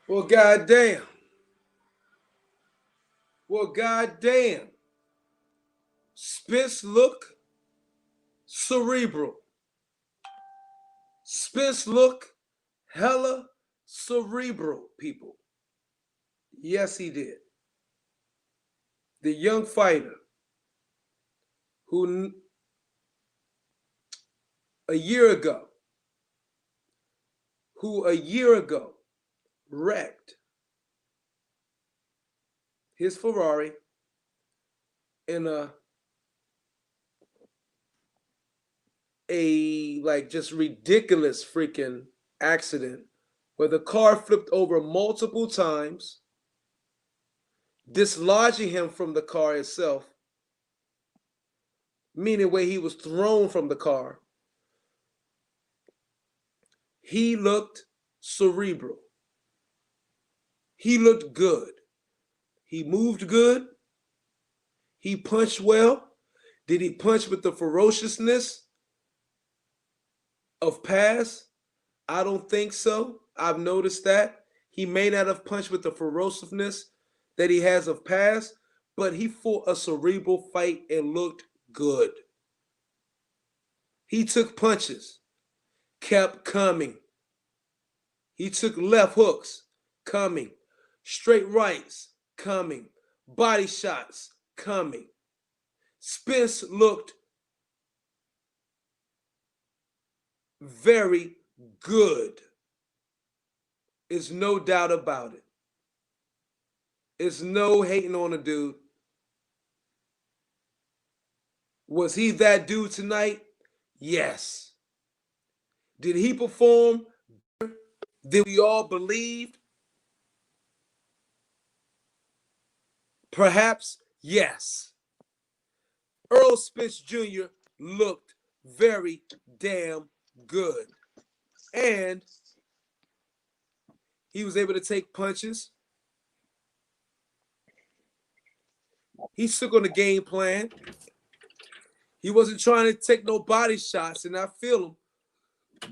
Well, goddamn. Well, goddamn. Spence look cerebral. Spence look hella cerebral, people. Yes, he did. The young fighter who a year ago, wrecked his Ferrari in a like just ridiculous freaking accident where the car flipped over multiple times, dislodging him from the car itself, meaning where he was thrown from the car. He looked cerebral. He looked good. He moved good. He punched well. Did he punch with the ferociousness of Paz? I don't think so. I've noticed that. He may not have punched with the ferociousness that he has of Paz, but he fought a cerebral fight and looked good. He took punches, kept coming. He took left hooks, coming. Straight rights, coming. Body shots, coming. Spence looked very good. There's no doubt about it. It's no hating on a dude. Was he that dude tonight? Yes. Did he perform better than we all believed? Perhaps, yes. Earl Spence Jr. looked very damn good. And he was able to take punches. He stuck on the game plan. He wasn't trying to take no body shots, and I feel him.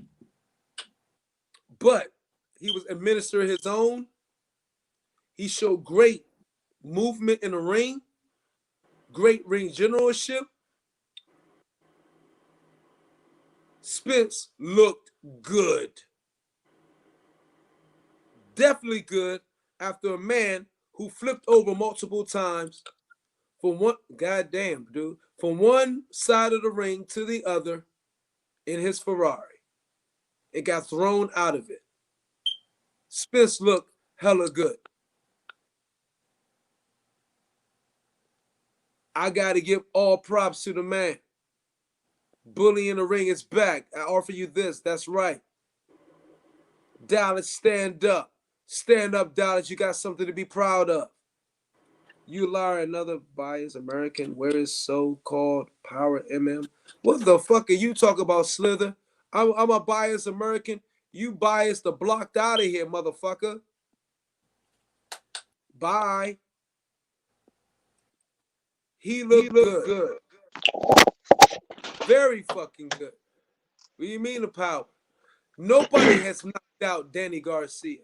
But he was administering his own. He showed great movement in the ring, great ring generalship. Spence looked good. Definitely good after a man who flipped over multiple times from one side of the ring to the other in his Ferrari. It got thrown out of it. Spence looked hella good. I got to give all props to the man. Bully in the ring is back. I offer you this. That's right. Dallas, stand up. Stand up, Dallas. You got something to be proud of. You liar, another biased American. Where is so-called power MM? What the fuck are you talking about, Slither? I'm a biased American. You biased the blocked out of here, motherfucker. Bye. He looked good. Very fucking good. What do you mean the power? Nobody has knocked out Danny Garcia.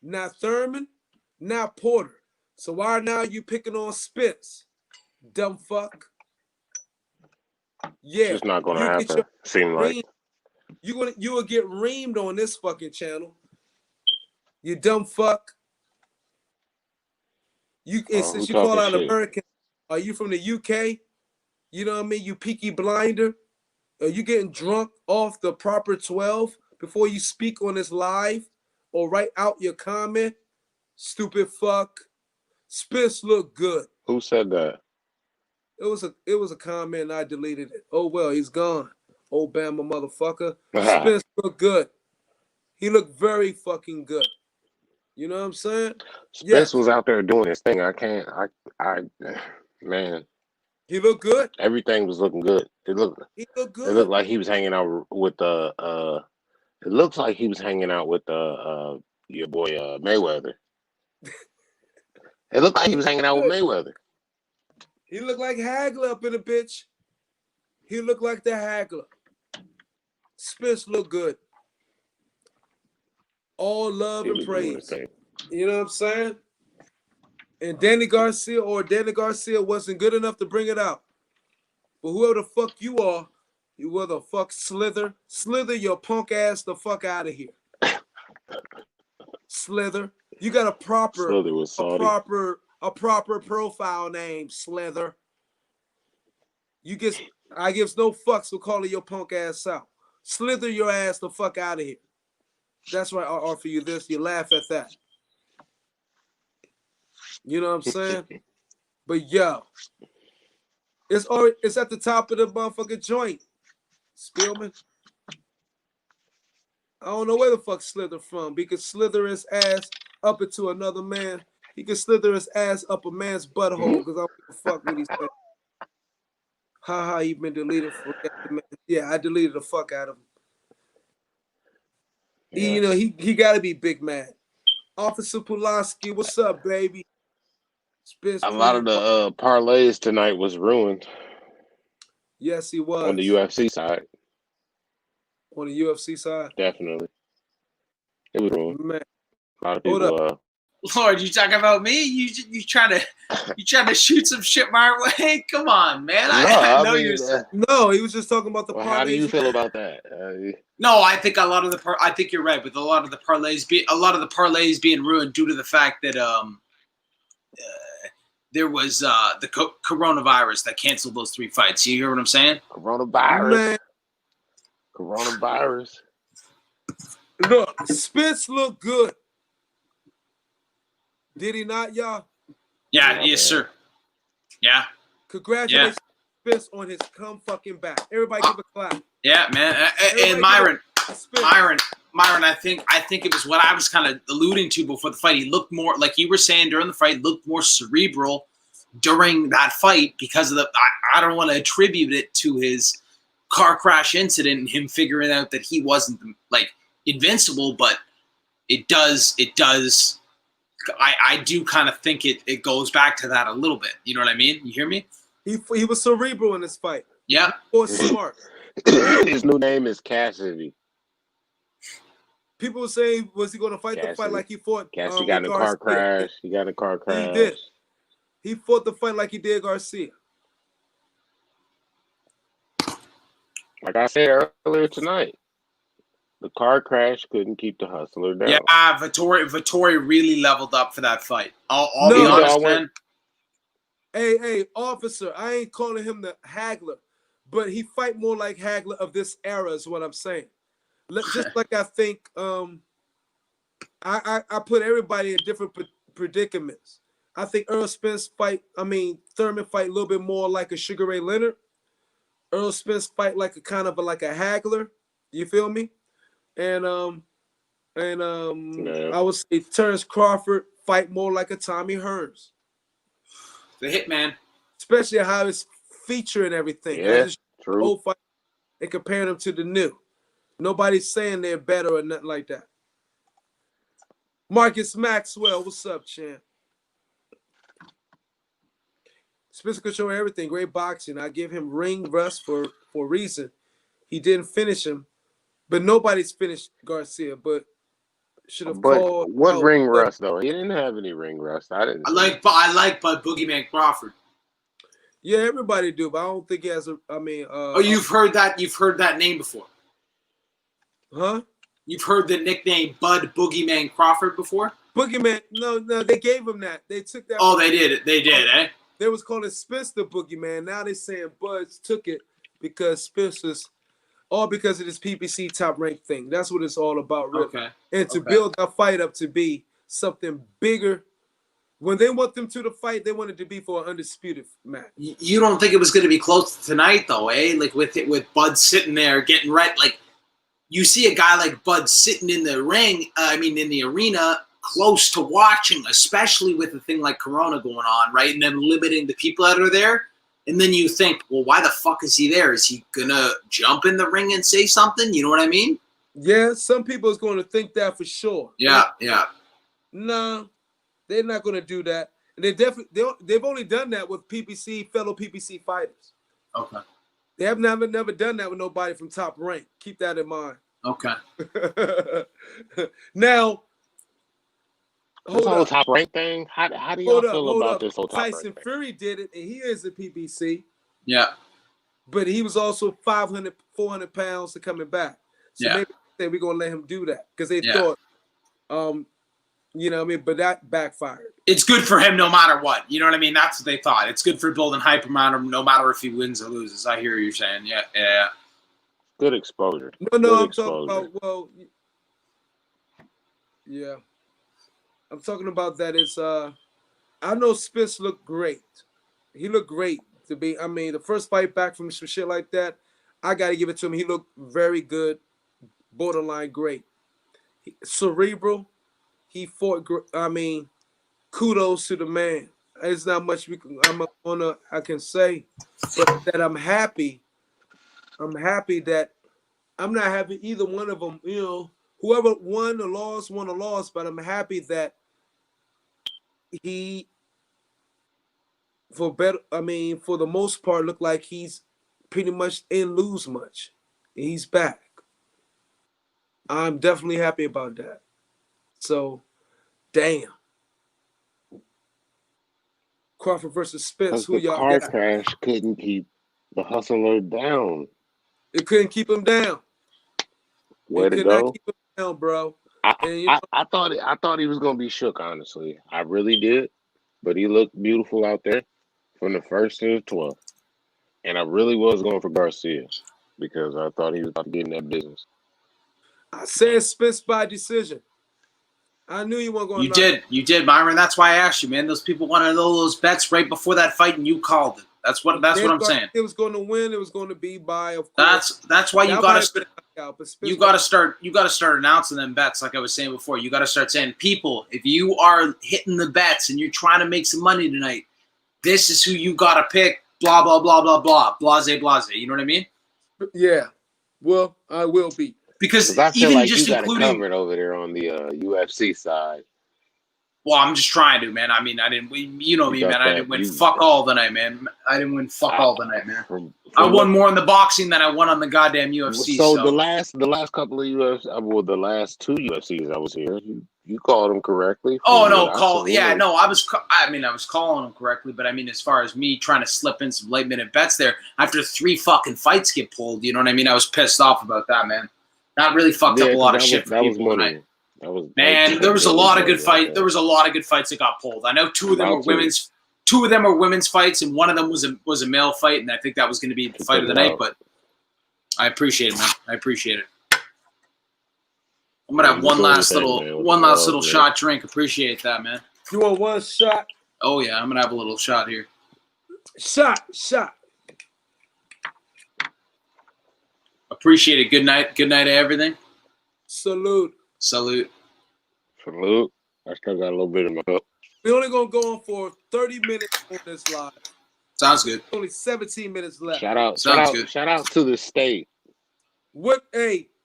Not Thurman, not Porter. So why now you picking on Spence? Dumb fuck. Yeah. It's just not gonna happen. Seem like you will get reamed on this fucking channel. You dumb fuck. Since you call out shit? American, are you from the UK? You know what I mean? You peaky blinder. Are you getting drunk off the proper 12 before you speak on this live or write out your comment? Stupid fuck. Spence looked good. Who said that? It was a comment and I deleted it. Oh well, he's gone. Obama motherfucker. Spence looked good. He looked very fucking good. You know what I'm saying? Spence was out there doing his thing. Man. He looked good. Everything was looking good. He looked good. It looked like he was hanging out with it looks like he was hanging out with your boy Mayweather. It looked like he was hanging out with Mayweather. He looked like Hagler up in the bitch. He looked like the Hagler. Spence looked good. All love and praise You know what I'm saying? And Danny Garcia wasn't good enough to bring it out. But whoever the fuck you are, you will the fuck slither your punk ass the fuck out of here. Slither. You got a proper profile name, Slither. I gives no fucks for calling your punk ass out. Slither your ass the fuck out of here. That's why I offer you this. You laugh at that. You know what I'm saying? But yo, it's at the top of the motherfucking joint. Spielman. I don't know where the fuck Slither from. He could slither his ass up into another man. He could slither his ass up a man's butthole because I don't give a fuck what he said. Haha, he been deleted for yeah, I deleted the fuck out of him. Yeah. You know, he gotta be big mad. Officer Pulaski, what's up, baby? Spence a lot of the parlays tonight was ruined. Yes, he was. On the UFC side. On the UFC side? Definitely. It was ruined. Man. A lot of people Lord, you talking about me? You trying to shoot some shit my way? Come on, man. I know you're. No, he was just talking about the parlays. How do you feel about that? No, I think I think you're right. With a lot of the parlays being ruined due to the fact that there was the coronavirus that canceled those 3 fights. You hear what I'm saying? Coronavirus. Look, Spence looked good. Did he not, y'all? Yeah, yes, sir. Yeah. Congratulations, Spence, on his come fucking back. Everybody give a clap. Yeah, man. And Myron, I think it was what I was kind of alluding to before the fight. He looked more, like you were saying during the fight, looked more cerebral during that fight because of I don't want to attribute it to his car crash incident and him figuring out that he wasn't like invincible, but it does. I do kind of think it goes back to that a little bit. You know what I mean? You hear me? He was cerebral in this fight. Yeah. He was smart. His new name is Cassidy. People were saying, was he going to fight the fight like he fought? Cassidy got in a car crash. He got in a car crash. He did. He fought the fight like he did Garcia. Like I said earlier tonight, the car crash couldn't keep the hustler down. Yeah, Vettori really leveled up for that fight. I'll be honest, man. Hey, officer, I ain't calling him the haggler, but he fight more like haggler of this era is what I'm saying. Just like I think I put everybody in different predicaments. I think Thurman fight a little bit more like a Sugar Ray Leonard. Earl Spence fight like a kind of like a haggler. You feel me? And I would say Terrence Crawford fight more like a Tommy Hearns. The hitman. Especially how it's featuring everything. Yeah, true. Old fight and comparing them to the new. Nobody's saying they're better or nothing like that. Marcus Maxwell, what's up, champ? Spence control everything. Great boxing. I give him ring rust for a reason. He didn't finish him, but nobody's finished Garcia. But should have called. What ring rust though? He didn't have any ring rust. I like Bud Boogeyman Crawford. Yeah, everybody do, but I don't think he has a. You've heard that name before, huh? You've heard the nickname Bud Boogeyman Crawford before? Boogeyman, no, they gave him that. They took that. Oh, they did, eh? They was calling Spence the Boogeyman. Now they're saying Bud's took it because Spence was all because of this PPC top rank thing. That's what it's all about, really. Okay. And to build that fight up to be something bigger. When they want them to the fight, they want it to be for an undisputed match. You don't think it was going to be close tonight, though, eh? Like with Bud sitting there getting ready. Like you see a guy like Bud sitting in the ring. In the arena, close to watching, especially with a thing like Corona going on, right? And then limiting the people that are there. And then you think, well, why the fuck is he there? Is he gonna jump in the ring and say something? You know what I mean? Yeah, some people is going to think that for sure. Yeah. No, they're not going to do that. And they've only done that with fellow PPC fighters. Okay. They have never done that with nobody from top rank. Keep that in mind. Okay. Now, This hold whole up, top rank thing. How do y'all feel hold about up. this whole top rank Tyson thing? Fury did it, and he is a PBC, Yeah. but he was also 500, 400 pounds to coming back. So Yeah. maybe we're gonna let him do that because they Yeah. thought, you know what I mean. But that backfired. It's good for him no matter what. You know what I mean? That's what they thought. It's good for building hype around him no matter if he wins or loses. I hear you saying. Yeah. Good exposure. No, Good I'm exposure. talking about yeah. I'm talking about that. It's I know Spence looked great. He looked great to be. I mean, the first fight back from some shit like that, I got to give it to him. He looked very good, borderline great. Cerebral. He fought. I mean, kudos to the man. There's not much I can say, but that I'm happy. I'm happy that I'm not happy either one of them. You know, whoever won or lost, but I'm happy that he, for the most part, looked like he's pretty much didn't lose much. He's back. I'm definitely happy about that. So, damn. Crawford versus Spence. Because Who the y'all car got? crash couldn't keep the hustler down. It couldn't keep him down. Where It to could not go? keep him down, bro. I, And I thought he was gonna be shook, honestly. I really did. But he looked beautiful out there from the first to the 12th. And I really was going for Garcia because I thought he was about to get in that business. I said Spence by decision. I knew you weren't going to You did, Myron. That's why I asked you, man. Those people wanted to know those bets right before that fight, and you called it. That's what I'm saying. It was going to win. It was going to be by, of course. That's why you got to start announcing them bets, like I was saying before. You got to start saying, people, if you are hitting the bets and you're trying to make some money tonight, this is who you got to pick. Blah blah blah blah blah. Blase blase. You know what I mean? Yeah. Well, I will be. Because I feel even like just you got it including covered over there on the UFC side. Well, I'm just trying to, man. I mean, I didn't win. You know me, man. I didn't win fuck all the night, man. I didn't win fuck all the night, man. I won more in the boxing than I won on the goddamn UFC. So the last couple of UFC, well, the last two UFCs I was here, you called them correctly. Oh no, I was calling them correctly, but I mean, as far as me trying to slip in some late minute bets there after 3 fucking fights get pulled, you know what I mean? I was pissed off about that, man. That really fucked up a lot of shit for people tonight. There was a lot of good fight. There was a lot of good fights that got pulled. I know 2 of them were women's. 2 of them were women's fights, and one of them was a male fight, and I think that was going to be the fight of the night. But I appreciate it, man. I appreciate it. I'm gonna have one last little shot drink. Appreciate that, man. You want one shot? Oh yeah, I'm gonna have a little shot here. Shot. Appreciate it. Good night to everything. Salute. I still got a little bit in my cup. We're only gonna go on for 30 minutes on this live. Sounds good. Only 17 minutes left. Shout out to the state.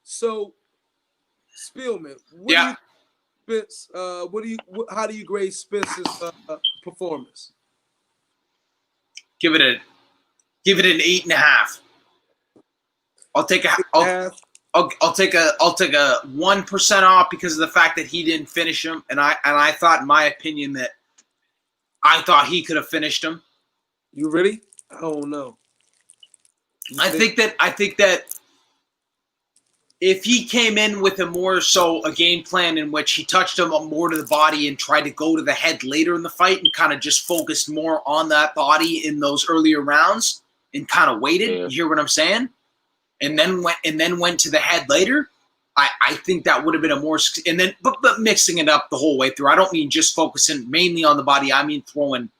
So Spielman, how do you grade Spence's performance? Give it an 8.5. I'll take a 1% off because of the fact that he didn't finish him, and I thought, in my opinion, that I thought he could have finished him. You really? I don't know. I think that if he came in with a game plan in which he touched him more to the body and tried to go to the head later in the fight and kind of just focused more on that body in those earlier rounds and kind of waited, you hear what I'm saying? And then went to the head later, I think that would have been but mixing it up the whole way through. I don't mean just focusing mainly on the body. I mean throwing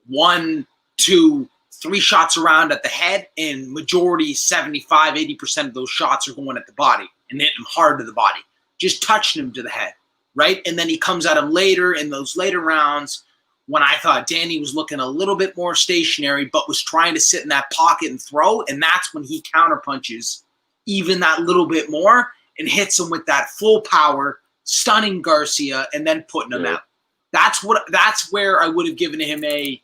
1, 2, 3 shots around at the head, and majority 75, 80% of those shots are going at the body and hitting him hard to the body, just touching him to the head, right? And then he comes at him later in those later rounds when I thought Danny was looking a little bit more stationary, but was trying to sit in that pocket and throw, and that's when he counterpunches even that little bit more and hits him with that full power, stunning Garcia, and then putting him out. That's where I would have given him a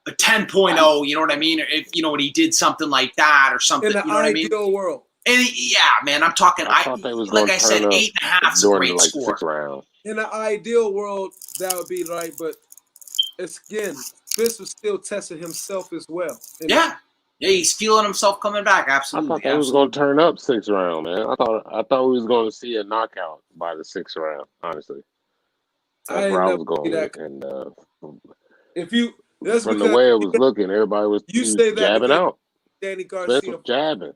10.0, you know what I mean? Or if when he did something like that or something, in the you know what I mean? ideal world. And yeah, man, I'm talking. I thought they was Like going I to said, turn up 8.5 is a during the great score. 6th round. In an ideal world, that would be right, but it's again, Spence was still testing himself as well. Yeah, he's feeling himself coming back. I Absolutely, thought they was going to turn up 6th round, man. I thought we was going to see a knockout by the 6th round. Honestly, that's I where didn't I never was see going that. with. And If you, that's from the because way it was looking, everybody was you he was say that jabbing because out. Danny Spence Garcia, was jabbing.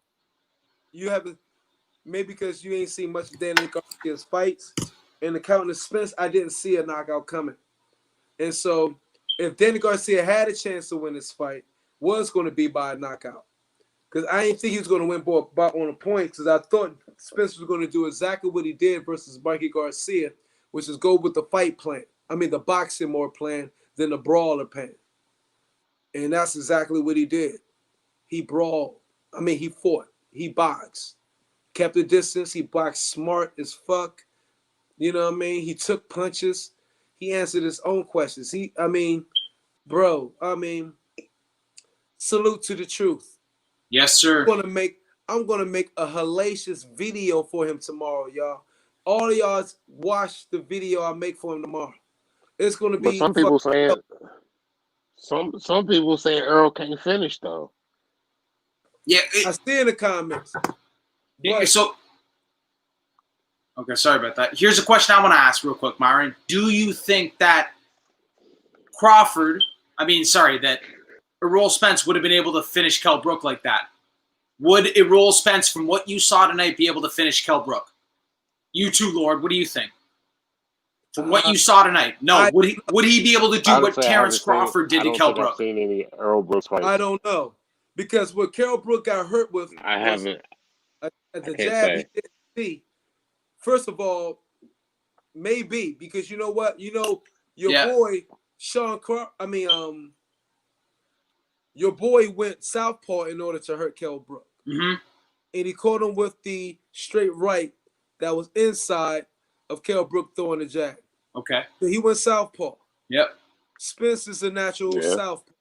you haven't, maybe because you ain't seen much of Danny Garcia's fights. In the counting of Spence, I didn't see a knockout coming. And so, if Danny Garcia had a chance to win this fight, was going to be by a knockout. Because I didn't think he was going to win by on a point. Because I thought Spence was going to do exactly what he did versus Mikey Garcia, which is go with the fight plan. I mean, the boxing more plan than the brawler plan. And that's exactly what he did. He brawled. I mean, he fought. He boxed. Kept the distance. He boxed smart as fuck. You know what I mean? He took punches. He answered his own questions. Bro, salute to the truth. Yes, sir. I'm gonna make a hellacious video for him tomorrow, y'all. All of y'all watch the video I make for him tomorrow. It's gonna But be some people saying some people saying Earl can't finish though. Yeah. I see in the comments. But So, okay, sorry about that. Here's a question I want to ask real quick, Myron. Do you think that that Errol Spence would have been able to finish Kell Brook like that? Would Errol Spence, from what you saw tonight, be able to finish Kell Brook? You too, Lord. What do you think? From what you saw tonight, no. Would he be able to do what Terrence Crawford did to Kell Brook? I've seen any Errol Brooks fights. I don't know. Because what Kell Brook got hurt with I haven't. at the I can't jab say. he didn't see. First of all, maybe because you know what? You know, your boy Sean your boy went southpaw in order to hurt Kell Brook. Mm-hmm. And he caught him with the straight right that was inside of Kell Brook throwing the jab. Okay. So he went southpaw. Yep. Spence is a natural southpaw.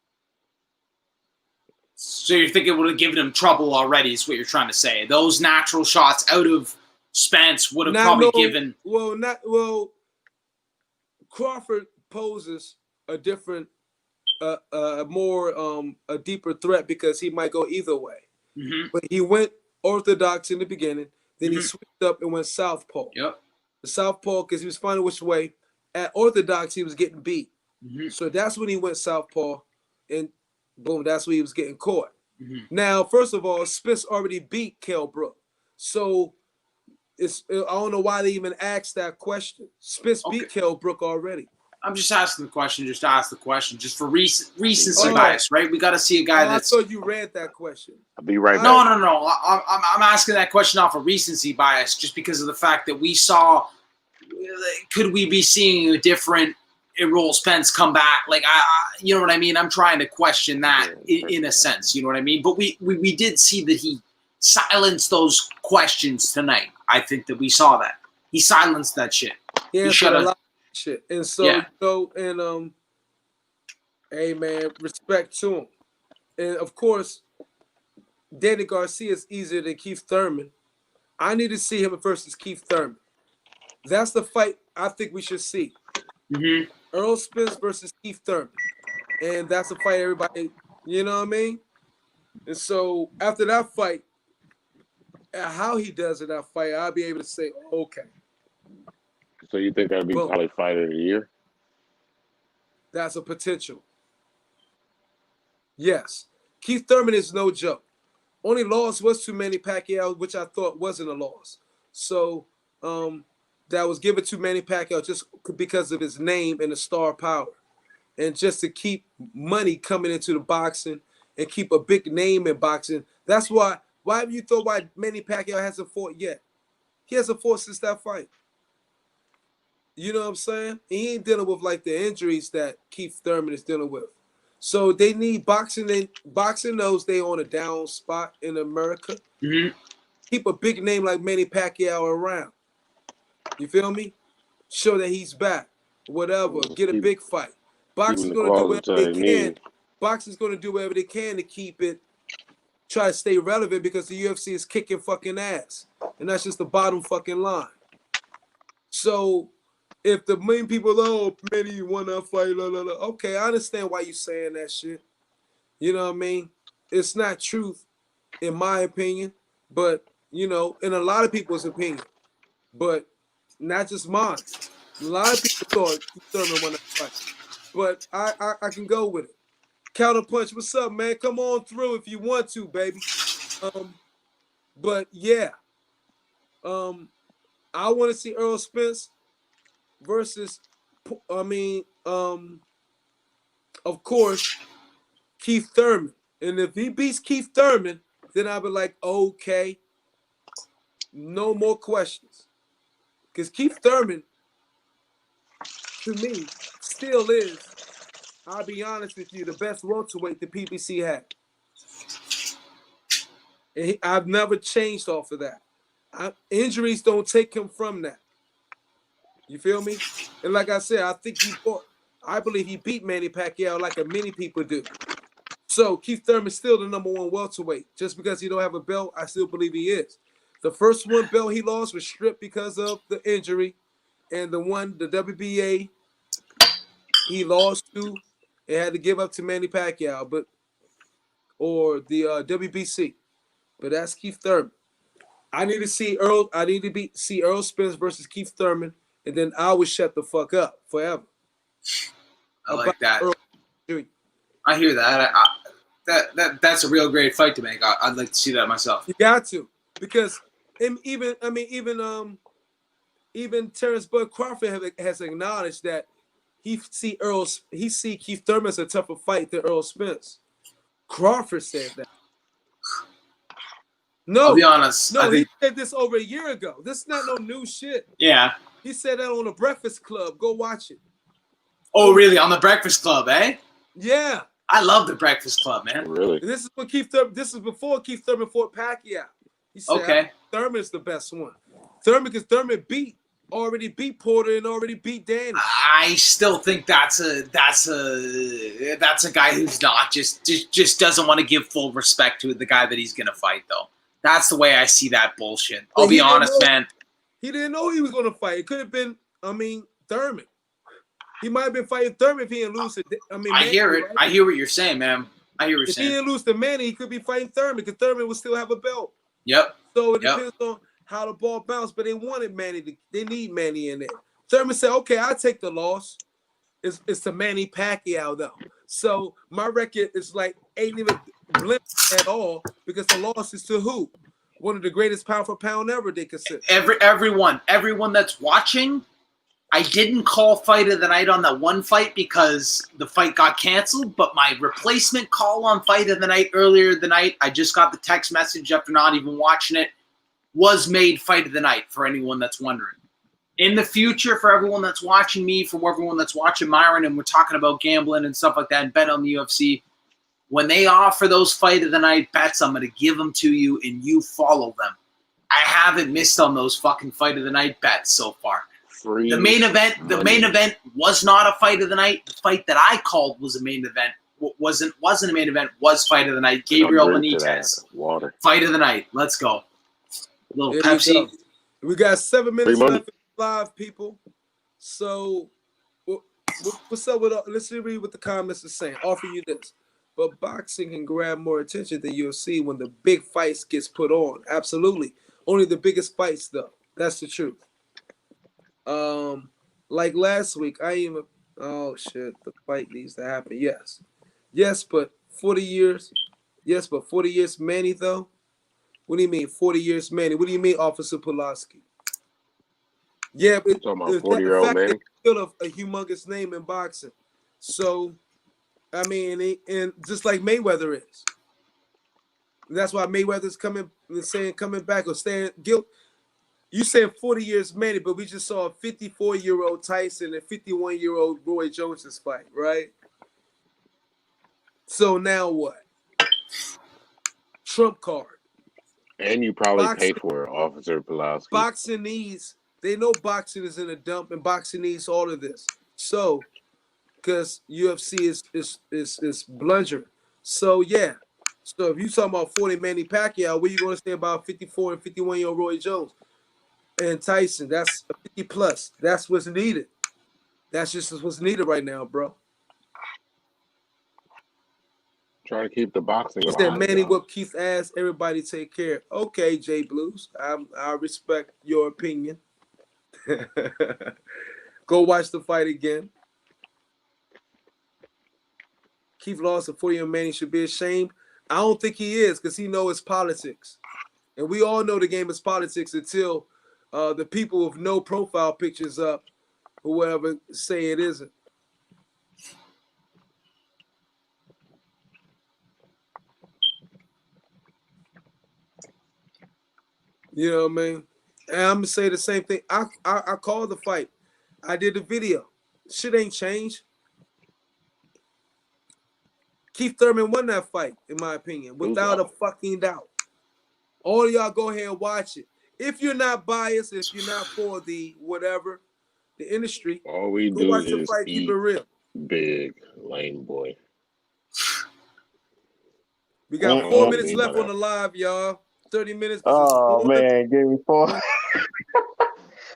So you think it would have given him trouble already, is what you're trying to say. Those natural shots out of Spence would have probably given... Crawford poses a different, a deeper threat because he might go either way. Mm-hmm. But he went orthodox in the beginning, then he switched up and went southpaw. Yep. The southpaw, because he was finding which way. At orthodox, he was getting beat. Mm-hmm. So that's when he went southpaw, and boom, that's when he was getting caught. Mm-hmm. Now, first of all, Spence already beat Kell Brook. So I don't know why they even asked that question. Spence beat Kell Brook already. I'm just asking the question, just to ask the question, just for recency bias, right? We got to see a guy that's... I thought you read that question. I'll be right back. No. I'm asking that question off of recency bias just because of the fact that we saw... Could we be seeing a different Errol Spence come back? Like, you know what I mean? I'm trying to question that in a sense, you know what I mean? But we did see that he silenced those questions tonight. I think that we saw that. He silenced that shit. He shut a lot of shit. And so, hey man, respect to him. And of course, Danny Garcia is easier than Keith Thurman. I need to see him versus Keith Thurman. That's the fight I think we should see. Mm-hmm. Errol Spence versus Keith Thurman. And that's a fight everybody, you know what I mean? And so after that fight, how he does in that fight, I'll be able to say, okay. So you think that'd be probably fight of the year? That's a potential. Yes. Keith Thurman is no joke. Only loss was to Manny Pacquiao, which I thought wasn't a loss. So that was given to Manny Pacquiao just because of his name and the star power. And just to keep money coming into the boxing and keep a big name in boxing. That's why have you thought why Manny Pacquiao hasn't fought yet? He hasn't fought since that fight. You know what I'm saying? He ain't dealing with like the injuries that Keith Thurman is dealing with. So they need boxing. Boxing knows they on a down spot in America. Mm-hmm. Keep a big name like Manny Pacquiao around. You feel me? Show that he's back. Whatever. Get a big fight. Boxing's gonna do whatever they can. Boxing's gonna do whatever they can to keep it try to stay relevant because the UFC is kicking fucking ass. And that's just the bottom fucking line. So if the main people, oh, Manny won that fight, blah, blah, blah. Okay, I understand why you saying that shit. You know what I mean? It's not truth, in my opinion, but, you know, in a lot of people's opinion, but not just mine. A lot of people thought Keith Thurman won that fight, but I can go with it. Counterpunch, what's up, man? Come on through if you want to, baby. But yeah, I want to see Earl Spence versus, of course, Keith Thurman. And if he beats Keith Thurman, then I'll be like, okay, no more questions. Because Keith Thurman, to me, still is, I'll be honest with you, the best welterweight the PBC had. And I've never changed off of that. Injuries don't take him from that. You feel me? And like I said, I believe he beat Manny Pacquiao like many people do. So Keith Thurman's still the number one welterweight. Just because he don't have a belt, I still believe he is. The first one belt he lost was stripped because of the injury. And the WBA, he lost to and had to give up to Manny Pacquiao, or the WBC. But that's Keith Thurman. I need to see Earl Spence versus Keith Thurman, and then I would shut the fuck up forever. I like that. I hear that. That's a real great fight to make. I'd like to see that myself. You got to, because even Terrence Bud Crawford has acknowledged that he see Keith Thurman as a tougher fight than Earl Spence. Crawford said that. No, I'll be honest. No, he said this over a year ago. This is not no new shit. Yeah. He said that on the Breakfast Club. Go watch it. Oh, really? On the Breakfast Club, eh? Yeah. I love the Breakfast Club, man. Really? This is before Keith Thurman fought Pacquiao. He said, okay, Thurman's the best one. Because Thurman already beat Porter and already beat Danny. I still think that's a guy who's not just doesn't want to give full respect to the guy that he's gonna fight, though. That's the way I see that bullshit. I'll be honest, man. He didn't know he was gonna fight. It could have been, Thurman. He might have been fighting Thurman if he didn't lose it. I hear it. Right? I hear what you're saying, man. I hear what you're saying. If he didn't lose to Manny, he could be fighting Thurman because Thurman would still have a belt. Yep. So it depends on how the ball bounced, but they wanted Manny. They need Manny in there. Thurman said, okay, I'll take the loss. It's to Manny Pacquiao, though. So my record is like ain't even blimped at all because the loss is to who? One of the greatest pound for pound ever, they consider. Everyone that's watching, I didn't call fight of the night on that one fight because the fight got canceled, but my replacement call on fight of the night earlier the night, I just got the text message after not even watching it, was made fight of the night for anyone that's wondering. In the future, for everyone that's watching me, for everyone that's watching Myron, and we're talking about gambling and stuff like that and bet on the UFC, when they offer those fight of the night bets, I'm going to give them to you and you follow them. I haven't missed on those fucking fight of the night bets so far. The main event was not a fight of the night. The fight that I called was a main event. Wasn't a main event, was fight of the night. Gabriel Benitez. Water. Fight of the night. Let's go. A little Pepsi. We got 7 minutes left live, people. So what's up with let's read what the comments are saying. Offer you this. But boxing can grab more attention than UFC when the big fights gets put on. Absolutely. Only the biggest fights, though. That's the truth. Like last week, oh shit, the fight needs to happen. Yes, but 40 years. Yes, but 40 years Manny, though. What do you mean 40 years Manny? What do you mean, Officer Pulaski? Yeah, but talking about 40-year-old Manny. Still a humongous name in boxing. So, I mean, and just like Mayweather is. That's why Mayweather's coming back or staying guilt. You said 40 years Manny, but we just saw a 54-year-old Tyson and 51-year-old Roy Jones's fight, right? So now what? Trump card. And you probably pay for it, Officer Pulaski. Boxing they know boxing is in a dump, and boxing needs all of this. So, because UFC is bludgeoning. So yeah. So if you talking about 40 Manny Pacquiao, what you going to say about 54 and 51-year-old Roy Jones and Tyson? That's 50 plus. That's what's needed. That's just what's needed right now, bro. Try to keep the boxing He alive. said Manny whoop Keith's ass. Everybody take care. Okay, Jay Blues. I respect your opinion. Go watch the fight again. Keith lost, and 40-year Manny should be ashamed. I don't think he is, because he knows it's politics. And we all know the game is politics until the people with no profile pictures up, whoever say it isn't. You know what I mean? And I'm gonna say the same thing. I called the fight. I did the video. Shit ain't changed. Keith Thurman won that fight, in my opinion, without a fucking doubt. All of y'all go ahead and watch it. If you're not biased, if you're not for the whatever, the industry, all we go do watch the is fight, keep it real. Big lame boy. We got 4 minutes left on the live, y'all. 30 minutes. Oh man, gave me 4.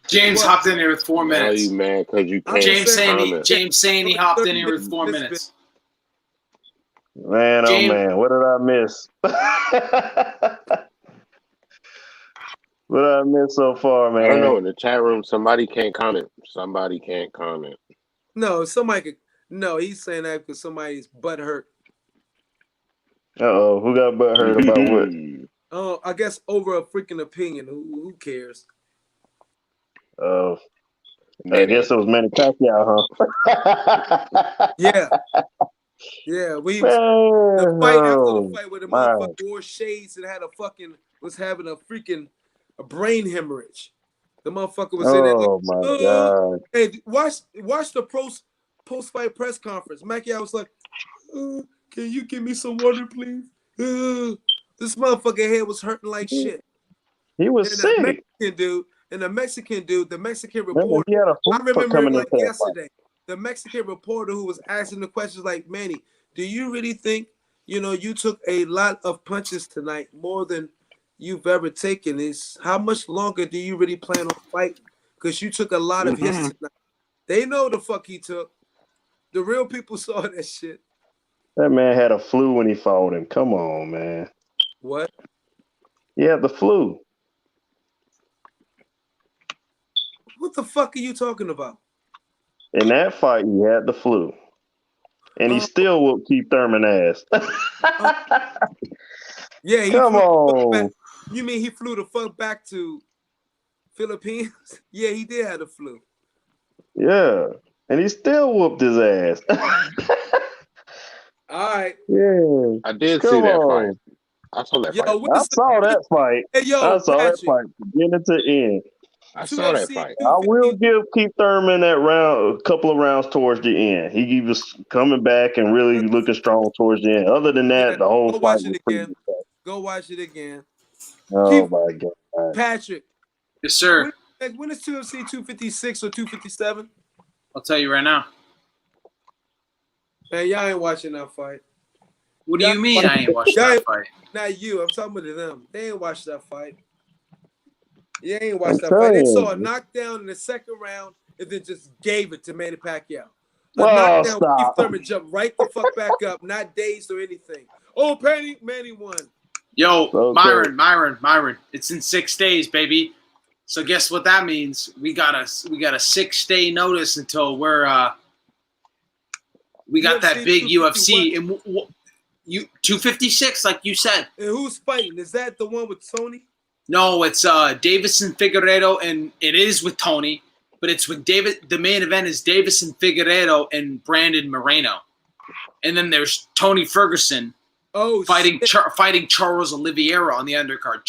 James hopped in here with 4 minutes. Are you mad because you can't James saying he hopped in here with 4 minutes. Man, James, oh man, what did I miss? What did I miss so far, man? I don't know. In the chat room, somebody can't comment. Somebody can't comment. No, somebody could. No, he's saying that because somebody's butt hurt. Uh-oh, who got butt hurt about what? Oh, I guess over a freaking opinion. Who cares? Oh, I guess it was Manny Pacquiao, huh? Yeah. Yeah, the fight after the fight where the motherfucker wore shades and had was having a brain hemorrhage. The motherfucker was in there like, oh my god! Hey, watch the post-fight press conference. Pacquiao was like, can you give me some water, please? This motherfucker head was hurting like shit. He was sick. The Mexican reporter. He had a I remember it like yesterday. The Mexican reporter who was asking the questions like, Manny, do you really think, you took a lot of punches tonight, more than you've ever taken? How much longer do you really plan on fighting? Because you took a lot of hits tonight. They know the fuck he took. The real people saw that shit. That man had a flu when he fought him. Come on, man. What? He had the flu. What the fuck are you talking about? In that fight, he had the flu. And he still whooped Keith Thurman ass. Yeah, come on. You mean he flew the fuck back to Philippines? Yeah, he did have the flu. Yeah. And he still whooped his ass. All right. Yeah. I did see that fight. I saw that fight. I saw that fight. Hey, yo, I saw that fight beginning to end. I saw that fight. I will give Keith Thurman that round, a couple of rounds towards the end. He was coming back and really looking strong towards the end. Other than that, the whole fight was pretty. Go watch it again. Oh my god, Patrick. Yes, sir. When is UFC 256 or 257? I'll tell you right now. Man, y'all ain't watching that fight. What do you mean I ain't watching that fight? Not you. I'm talking about them. They ain't watched that fight. You ain't watched that fight. They saw a knockdown in the second round and then just gave it to Manny Pacquiao. Knockdown, Keith Thurman jumped right the fuck back up, not dazed or anything. Oh, Manny won. Yo, Myron. It's in 6 days, baby. So guess what that means? We got a 6-day notice until we got that big UFC and you 256, like you said. And who's fighting? Is that the one with Tony? No, it's Davison Figueiredo, and it is with Tony, but it's with David. The main event is Davison Figueiredo and Brandon Moreno, and then there's Tony Ferguson fighting Charles Oliveira on the undercard.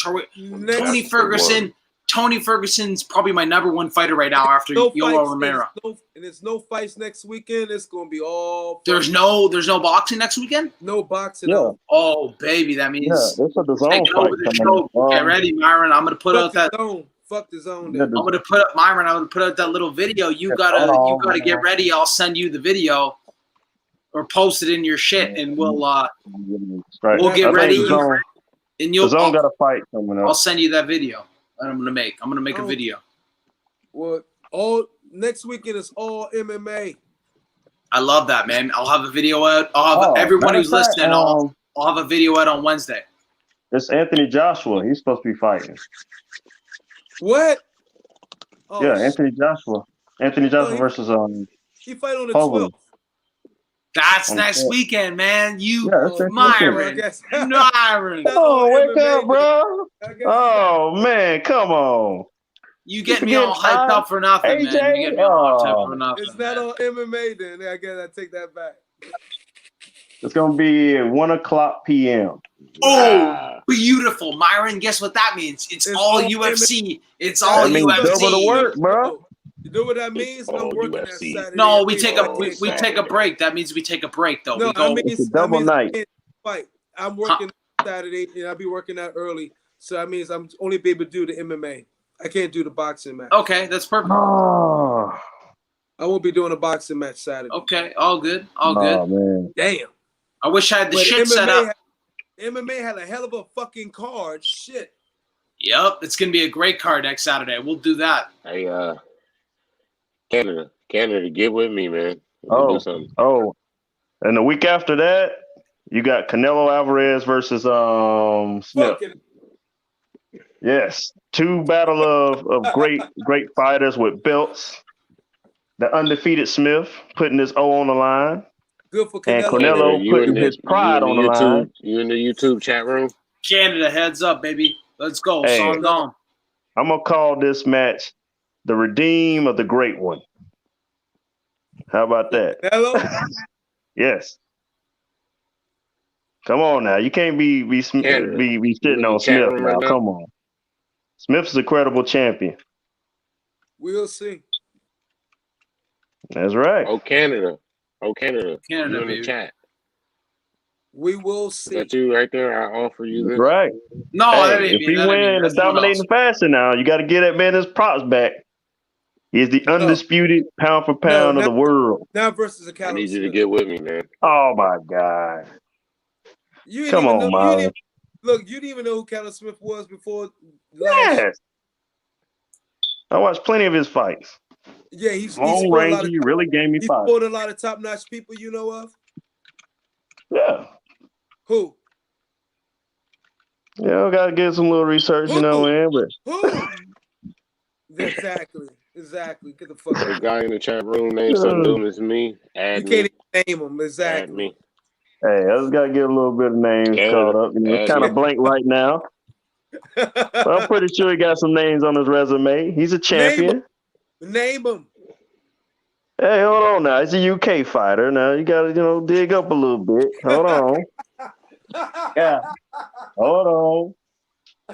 Tony Ferguson's probably my number 1 fighter right now after Yoel Romero. And there's no fights next weekend. It's gonna be all. There's no boxing next weekend. No boxing. Yeah. Oh baby, that means this is the zone fight. Get ready, Myron. I'm gonna put out that zone. Fuck the zone. Yeah, I'm gonna put up Myron. I'm gonna put out that little video. You gotta get ready. I'll send you the video. or post it in your shit, and we'll Right. we'll get ready. And you'll Zone got a fight coming up. I'll send you that video that I'm gonna make. I'm gonna make a video. Well, all next weekend is all MMA. I love that, man. I'll have a video out. I'll have everyone who's listening. I'll have a video out on Wednesday. It's Anthony Joshua. He's supposed to be fighting. What? Oh, yeah, Anthony Joshua. Anthony Joshua versus he fight on the Hogan. 12th. That's next weekend, man. Myron. Myron. Come on, wake up, bro. Oh man, come on. You get me all hyped up for nothing, AJ? man. You get me all hyped up for nothing. It's not on MMA then. I guess I take that back. It's gonna be at 1:00 p.m. Oh, beautiful, Myron. Guess what that means? It's all UFC. It's all that means UFC. Double the work, bro. You know what that means? I'm working that Saturday. No, we take a break. That means we take a break, though. No, it's a double night. Fight. I'm working Saturday, and I'll be working out early. So that means I'm only be able to do the MMA. I can't do the boxing match. Okay, that's perfect. Oh. I won't be doing a boxing match Saturday. Okay, all good. All good. Man. Damn. I wish I had the shit MMA set up. MMA had a hell of a fucking card. Shit. Yep, it's gonna be a great card next Saturday. We'll do that. Hey, Canada, get with me, man. Do something. And the week after that, you got Canelo Alvarez versus Smith. Yes, 2 battle of great fighters with belts. The undefeated Smith putting his O on the line. Good for Canelo. And Canelo putting his pride on the line. You in the YouTube chat room? Canada, heads up, baby. Let's go. Hey, Song gone. I'm gonna call this match the Redeem of the Great One. How about that? Hello? Yes. Come on now. You can't be sitting on Smith now. Come on. Smith's a credible champion. We'll see. That's right. Oh, Canada. Canada, you in the chat. We will see. That's you right there. I offer you this. Right. No, hey, if he wins in a dominating fashion now, you got to get that man his props back. He's the undisputed pound for pound of the world. Now versus a I need you to get with me, man. Oh my God. Come on, Myron. Look, you didn't even know who Callum Smith was before. Yes. I watched plenty of his fights. Yeah, he's long range. He really gave me fight. He fought a lot of top-notch people you know of. Yeah. Who? Yeah, I gotta get some little research, you know, man. But who? Exactly. Get the fuck out. The guy in the chat room named something is me. You can't even name him. Exactly. Add me. Hey, I just gotta get a little bit of names caught up. You know, it's kind of blank right now. But I'm pretty sure he got some names on his resume. He's a champion. Name him. Hey, hold on now. He's a UK fighter. Now you gotta, dig up a little bit. Hold on. Yeah. Hold on.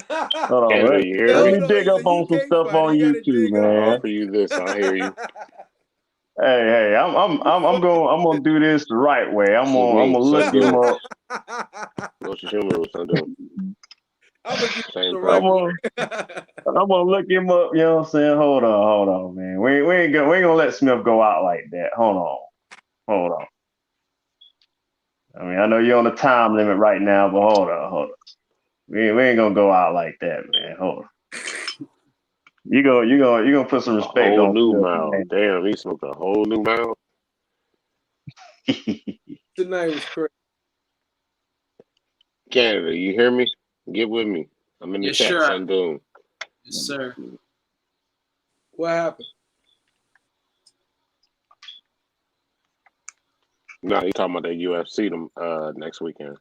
Let me dig up on some stuff on YouTube, man. I'll offer you this. I hear you. Hey, I'm gonna do this the right way. I'm gonna look him up. I'm gonna look him up. You know what I'm saying? Hold on, man. We ain't gonna let Smith go out like that. Hold on. I mean, I know you're on the time limit right now, but hold on. We ain't gonna go out like that, man. Hold on. You gonna put some respect on new mouth. Damn, he smoked a whole new mouth. Tonight was crazy. Canada, you hear me? Get with me. I'm in the chat. Sure. Boom. Yes, sir. What happened? No, he's talking about that UFC next weekend.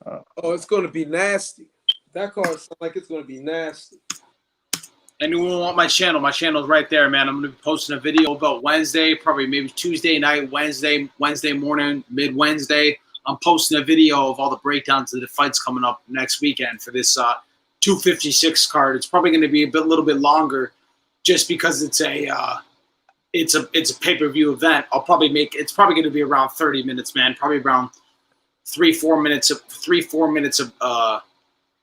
Oh, it's gonna be nasty. That card sounds like it's going to be nasty. Anyone want my channel? My channel's right there, man. I'm going to be posting a video about Wednesday, probably maybe Tuesday night, Wednesday morning, mid-Wednesday. I'm posting a video of all the breakdowns of the fights coming up next weekend for this 256 card. It's probably going to be a little bit longer just because it's a pay-per-view event. It's probably going to be around 30 minutes, man. Probably around 3-4 minutes of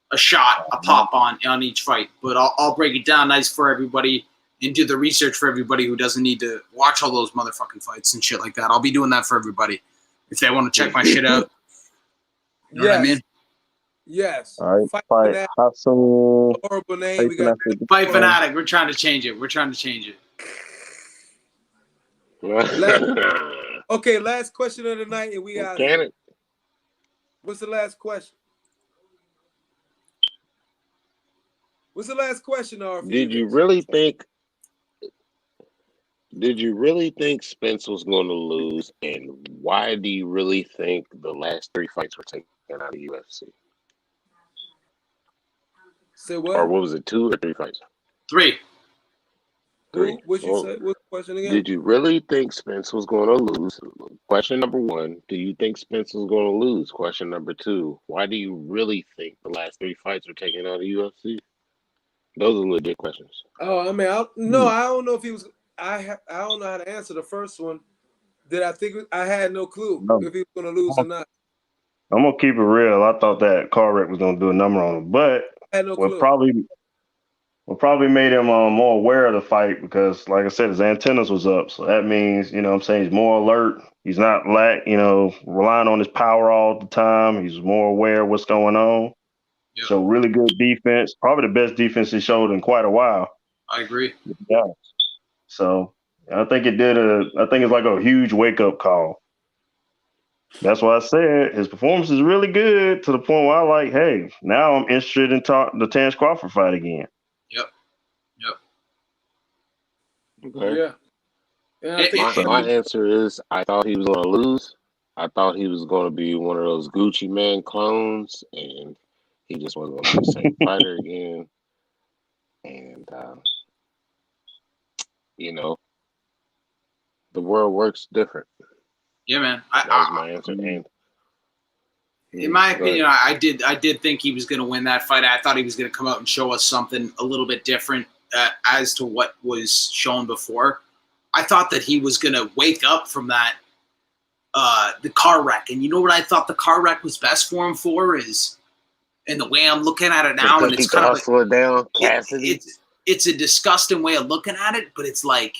a shot, a pop on each fight. But I'll break it down nice for everybody. and do the research for everybody who doesn't need to watch all those motherfucking fights and shit like that. I'll be doing that for everybody if they want to check my shit out. You know what I mean? Yes. All right. Fight Fight Fanatic. Hassan. Horrible name. We got Fight Fanatic. We're trying to change it. Okay, last question of the night, and we out here. What's the last question? What's the last question, RV? Did you really think Spence was going to lose? And why do you really think the last 3 fights were taken out of the UFC? Say what? Or what was it, 2 or 3 fights? 3. 3. What'd you say? What's the question again? Did you really think Spence was going to lose? Question number 1, do you think Spence was going to lose? Question number 2, why do you really think the last 3 fights were taken out of the UFC? Those are legit questions. Oh, I mean, I don't know if he was. I don't know how to answer the first one. Did I think I had no clue if he was going to lose or not? I'm gonna keep it real. I thought that car wreck was gonna do a number on him, but I had no what clue. probably made him more aware of the fight because, like I said, his antennas was up. So that means, you know what I'm saying, he's more alert. He's not relying on his power all the time. He's more aware of what's going on. Yep. So really good defense. Probably the best defense he showed in quite a while. I agree. Yeah. So I think it's like a huge wake-up call. That's why I said his performance is really good to the point where I like, hey, now I'm interested in the Terrence Crawford fight again. Yep. Okay. Yeah. My answer is I thought he was going to lose. I thought he was going to be one of those Gucci Man clones, and he just wasn't going to be the same fighter again. And, the world works different. Yeah, man. That was my answer. And in my opinion, I did think he was going to win that fight. I thought he was going to come out and show us something a little bit different as to what was shown before. I thought that he was going to wake up from that, the car wreck. And you know what I thought the car wreck was best for him for is, and the way I'm looking at it now, and it's kind of like, down, Cassidy. It's a disgusting way of looking at it, but it's like,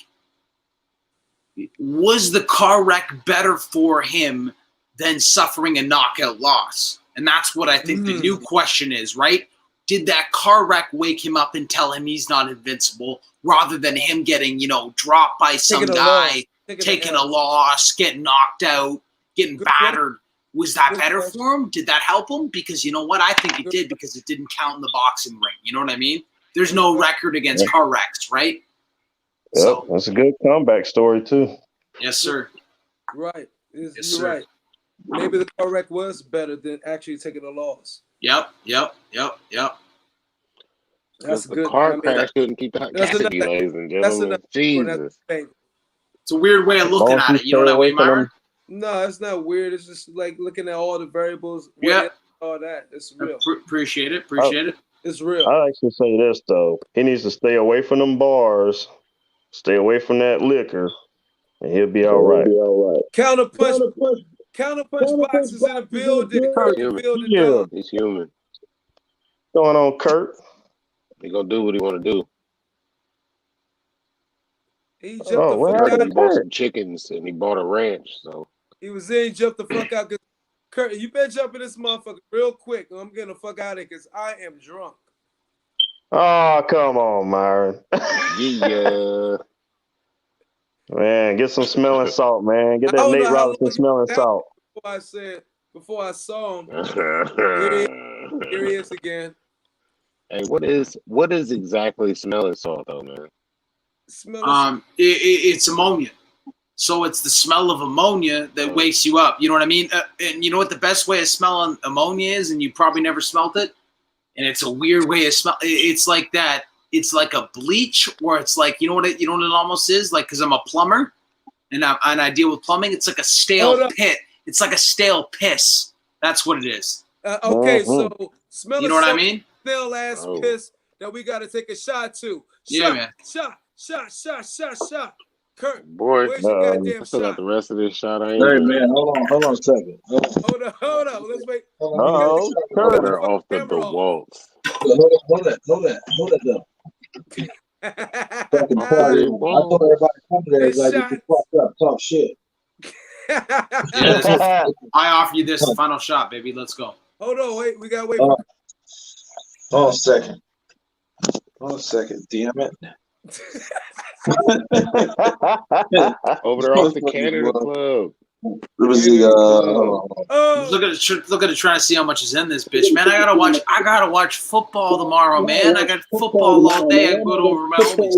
was the car wreck better for him than suffering a knockout loss? And that's what I think the new question is, right? Did that car wreck wake him up and tell him he's not invincible rather than him getting, dropped by some guy, taking a loss, getting knocked out, getting battered? Was that better for him? Did that help him? Because you know what? I think it did because it didn't count in the boxing ring. You know what I mean? There's no record against car wrecks, right? Yep, So, that's a good comeback story too. Yes, sir. Right. You're right. Maybe the car wreck was better than actually taking a loss. Yep. That's the good. car crash couldn't keep that Cassidy, ladies and gentlemen. Jesus. It's a weird way of looking at it. You know that way, Myron? No, it's not weird. It's just like looking at all the variables. Yeah. All that. It's real. Appreciate it. It's real. I actually say this though. He needs to stay away from them bars, stay away from that liquor, and he'll be all right. Counterpunch boxes in the building. Yeah, he's human. What's going on, Kurt? He gonna do what he want to do. He jumped the fuck out. He bought some chickens and he bought a ranch. So he was in, jumped the fuck out. Kurt, you better jump in this motherfucker real quick. I'm getting the fuck out of here because I am drunk. Oh, come on, Myron. Yeah. Man, get some smelling salt, man. Get that Nate Robinson smelling salt. Before I saw him, here he is again. Hey, what is exactly smelling salt though, man? It's ammonia. So it's the smell of ammonia that wakes you up. You know what I mean? And you know what the best way of smelling ammonia is, and you probably never smelt it. And it's a weird way of smell. It's like that. It's like a bleach, or it's like you know what it almost is like because I'm a plumber, and I deal with plumbing. It's like a stale pit. It's like a stale piss. That's what it is. Okay, so smell. You know what I mean? Stale ass piss that we got to take a shot to. Yeah, man. Shot. Kurt, boy, where's your goddamn I still got shot? the rest of this shot. Hey man, hold on a second. Hold on. Let's wait. They're off the waltz. Hold that though. told everybody come there This like shot. you fucked up, talk shit. Yeah, I offer you this final shot, baby. Let's go. Hold on, wait. We gotta wait. Hold on a second. Hold on a second. Damn it. Over there off the Canada Club. Let me see. Hold on. Oh, Look at it, trying to see how much is in this bitch, man. I gotta watch football tomorrow, man. I got football all day. I can go over my homies.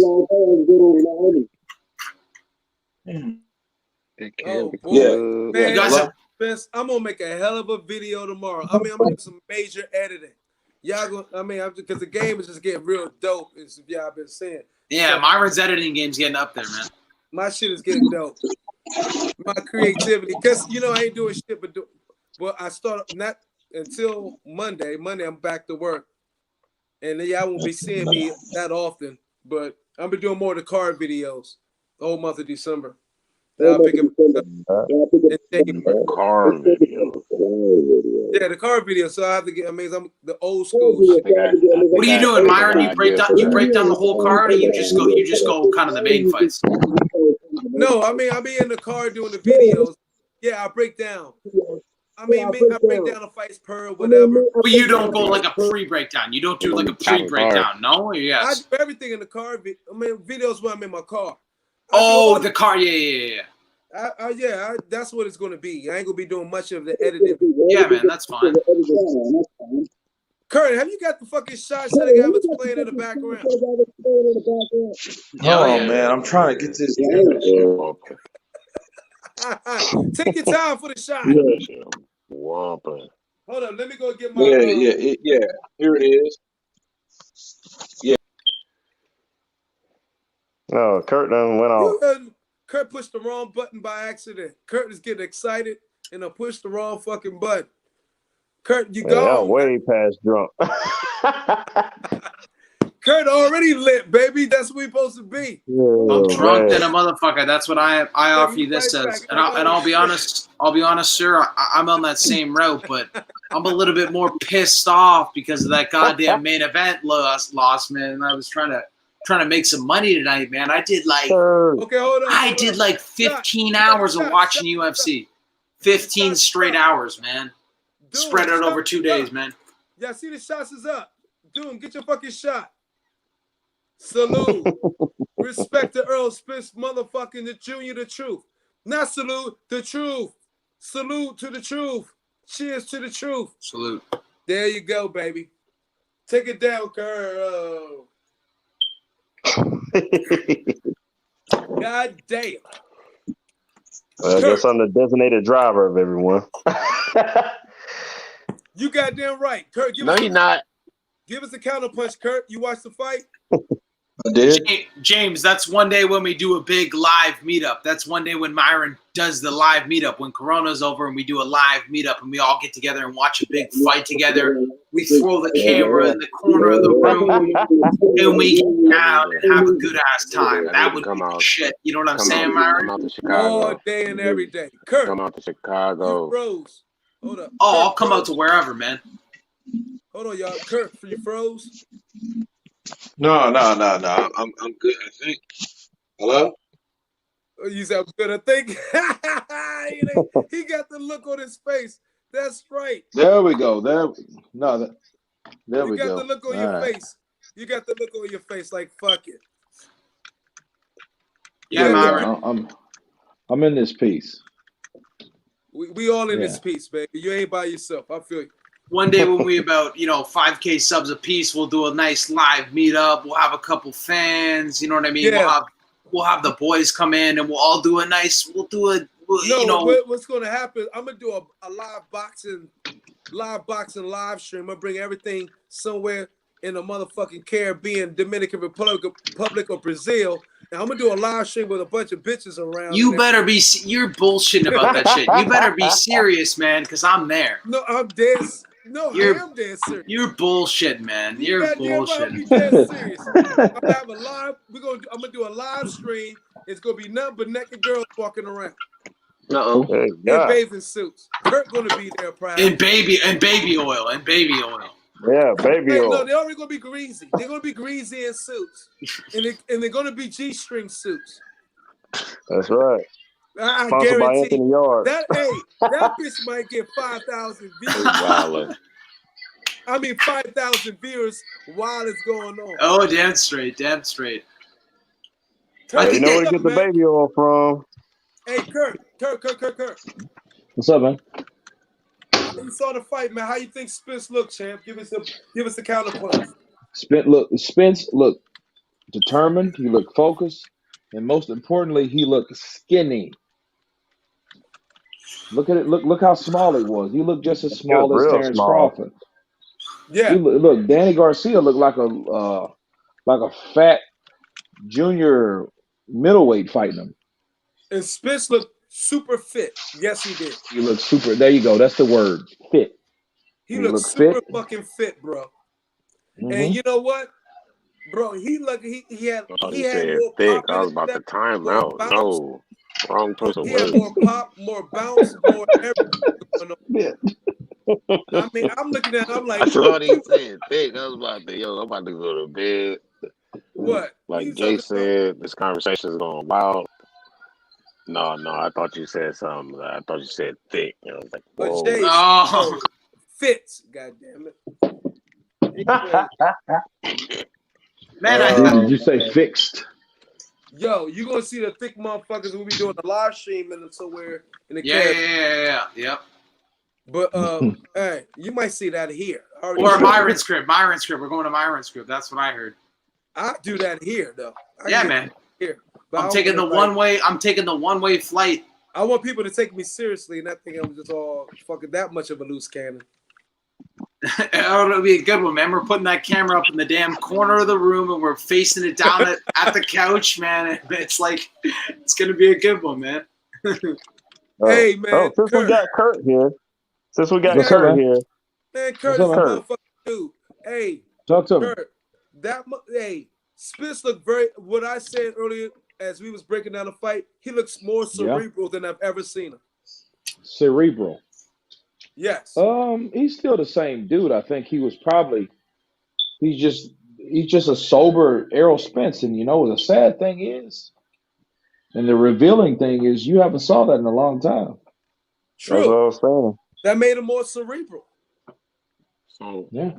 At oh Canada boy, Club. man! You guys have- Spence, I'm gonna make a hell of a video tomorrow. I mean, I'm gonna do some major editing. Y'all gonna, I mean, because the game is just getting real dope. As y'all been saying. Yeah, So, Myron's editing game's getting up there, man. my shit is getting dope. My creativity, because I ain't doing shit, but I start not until Monday. Monday I'm back to work, and then y'all won't be seeing me that often. But I'm be doing more of the car videos the whole month of December. Then I'll pick up in January. Car video. Yeah, the car video. So I have to get. I mean, I'm the old school shit. What are you doing, Myron? You break down the whole card, or you just go kind of the main fights? No, I mean, I'll be in the car doing the videos. Yeah, I break down. I mean, I break down the fights per whatever. But you don't go like a pre-breakdown. You don't do like a pre-breakdown, no? Or I yes. do everything in the car. I mean, videos when I'm in my car. Oh, the car. Yeah. That's what it's going to be. I ain't going to be doing much of the editing. Yeah, man, that's fine. Kurt, have you got the fucking shots that the guy was playing in the background? Hell Oh yeah. man, I'm trying to get this. Take your time for the shot. Whomping. Hold up, let me go get my. Yeah. Here it is. No, Kurt done went off. Kurt pushed the wrong button by accident. Kurt is getting excited and I pushed the wrong fucking button. Kurt, you Man, I'm gone. way past drunk. Kurt already lit, baby. That's what we supposed to be. I'm drunk than a motherfucker. That's what I offer you this right as. back. And I'll be honest, sir. I'm on that same route, but I'm a little bit more pissed off because of that goddamn main event loss, man. And I was trying to make some money tonight, man. I did like Okay, hold on. I did like 15 hours of watching UFC. 15 straight hours, man. Dude, Spread it over 2 days, man. Yeah, see the shots is up. Dude, get your fucking shot. Salute. Respect to Earl Spence, motherfucking the Junior, the truth. Not salute, the truth. Salute to the truth. Cheers to the truth. Salute. There you go, baby. Take it down, girl. God damn. I guess I'm the designated driver of everyone. You goddamn right. Kurt, No, you're not. Give us a counterpunch, Kurt. You watched the fight? I did. James, that's one day when we do a big live meetup. That's one day when Myron does the live meetup. When Corona's over and we do a live meetup and we all get together and watch a big fight together. We throw the camera in the corner of the room and we get down and have a good ass time. That would be shit. You know what I'm saying, Myron? Come out to Chicago. All day and every day. Kurt, Come out to Chicago. you froze. Hold up. Oh, Kurt, I'll come out to wherever, man. Hold on, y'all. Kurt, you froze? No. I'm good. I think. Hello. Oh, you said I'm good. I think he got the look on his face. That's right. There we go. There we You go. got the look on All your right. face. You got the look on your face. Like fuck it. Yeah, Myron. I'm in this piece. We all in this piece, baby. You ain't by yourself. I feel you. One day when we about 5K subs a piece, we'll do a nice live meetup. We'll have a couple fans. You know what I mean? Yeah. We'll have the boys come in and we'll all do a nice. What's going to happen? I'm gonna do a live boxing live stream. I'm gonna bring everything somewhere in the motherfucking Caribbean, Dominican Republic or Brazil. And I'm gonna do a live stream with a bunch of bitches around. You're bullshitting about that shit. You better be serious, man, because I'm there. No, I'm dead. No, I am dead serious. You're bullshitting, man. You're bullshitting. Dead serious. I'm gonna do a live stream. It's gonna be nothing but naked girls walking around. In bathing suits. Kurt gonna be there, probably. And baby oil. Yeah, baby Hey, oil. no, they're already gonna be greasy. They're gonna be greasy in suits, and they're gonna be G-string suits. That's right. I Sponsored by guarantee Anthony Yard. that. Hey, that bitch might get 5,000 They views. wildin'. I mean, 5,000 viewers while it's going on. Oh, damn straight, damn straight. Kurt, I You think know that- where to get the man. baby oil from. Hey, Kurt. What's up, man? You saw the fight, man. How you think Spence looked, champ? Give us the counterpunch. Spence looked determined. He looked focused, and most importantly, he looked skinny. Look at it. Look how small he was. He looked just as small as real Terrence small. Crawford. Yeah. Look, Danny Garcia looked like a fat junior middleweight fighting him. And Spence looked super fit. Yes, he did. He looked super. There you go. That's the word. Fit. He He looked looked super fit. fucking fit, bro. Mhm. And you know what, bro? He had Oh, he you had said more thick. pop I in was his about to step, time more out. bounce. No. Wrong choice of He had words. more pop, more bounce, more everything going on. Yeah. I mean, I'm looking at him, I'm I like, thought he said thick. I was about to, I'm about to go to bed. what? What are Like you Jay talking about? said, this conversation is going wild. No, I thought you said something. I thought you said thick. I was like, But whoa. Jay, Oh, fits, goddamn it. Anyway, man, Did you say fixed? yo, you gonna see the thick motherfuckers we'll be doing a live stream in somewhere in the yeah, Caribbean. yep. But hey, you might see that here. I already Or know. Myron's crib. We're going to Myron's crib. That's what I heard. I do that here though. Yeah, man. Here. But I I'm don't taking the wanna, one way. I'm taking the one way flight. I want people to take me seriously and not think I'm just all fucking that much of a loose cannon. It'll be a good one, man. We're putting that camera up in the damn corner of the room and we're facing it down at the couch, man. It's like it's gonna be a good one, man. Hey man, since we got Kurt here, What's up, man? man, Kurt What's is up, a man? motherfucker dude. Hey, Talk to me. Kurt, hey, Spence looked very. What I said earlier, as we was breaking down the fight, he looks more cerebral than I've ever seen him. Cerebral. Yes. He's still the same dude. I think he's just a sober Errol Spence. And you know what the sad thing is? And the revealing thing is you haven't saw that in a long time. True. That's what I was saying. That made him more cerebral. So, Yeah.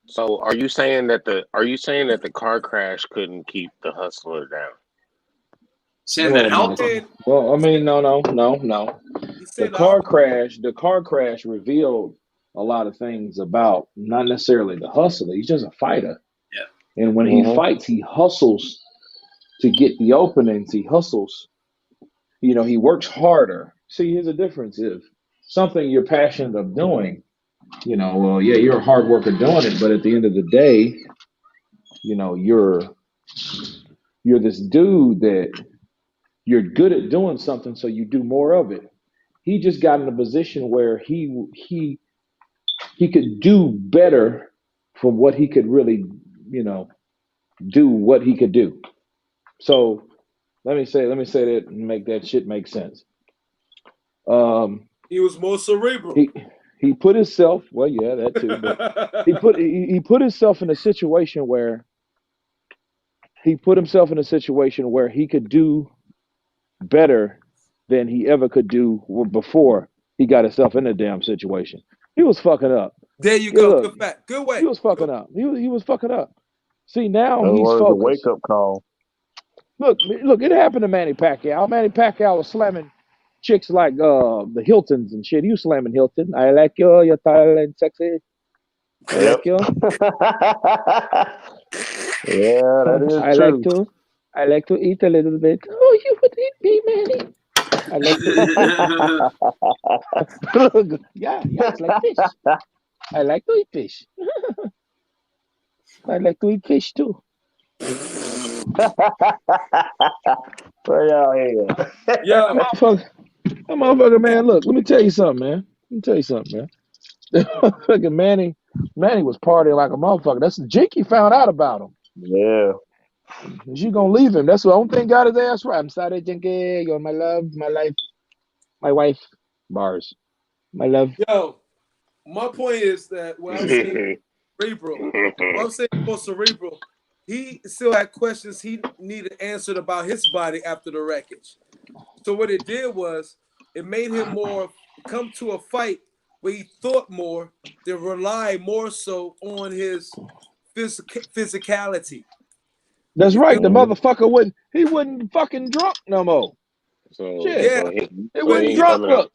so are you saying that the car crash couldn't keep the hustler down? Saying that helped him. Well, I mean, no. He said The car crash revealed a lot of things about not necessarily the hustler. He's just a fighter. Yeah. And when he fights, he hustles to get the openings. He hustles. You know, he works harder. See, here's the difference. If something you're passionate of doing, you know, well, yeah, you're a hard worker doing it, but at the end of the day, you know, you're this dude that you're good at doing something, so you do more of it. He just got in a position where he could do better from what he could really, you know, do what he could do. So let me say that and make that shit make sense. he was more cerebral. He put himself, well, yeah, that too, but he put himself in a situation where he could do better than he ever could do before he got himself in a damn situation. He was fucking up. There you go. Look, Good way. He was fucking up. He was fucking up. See, now he's was a focused. wake up call. Look, it happened to Manny Pacquiao. Manny Pacquiao was slamming chicks like the Hiltons and shit. He was slamming Hilton. I like your tall and sexy. I like you. Yeah, that is I true. like to eat a little bit. Oh, you would eat me, Manny. I like to eat. Yeah, it's like fish. I like to eat fish. I like to eat fish too. Way out here. Yeah. Motherfucker, man, look, let me tell you something, man. Fucking Manny was partying like a motherfucker. That's the Jinky found out about him. Yeah. She gonna leave him. That's the only thing got his ass right. I'm sorry, Jinky. You're my love, my life, my wife. Bars. My love. Yo, my point is that what I see, cerebral. I'm saying more cerebral. He still had questions he needed answered about his body after the wreckage. So what it did was it made him more come to a fight where he thought more, to rely more so on his physicality. That's You right. feel The me? motherfucker wasn't fucking drunk no more. So Shit. Yeah. so he It so he wasn't ain't drunk coming out. look.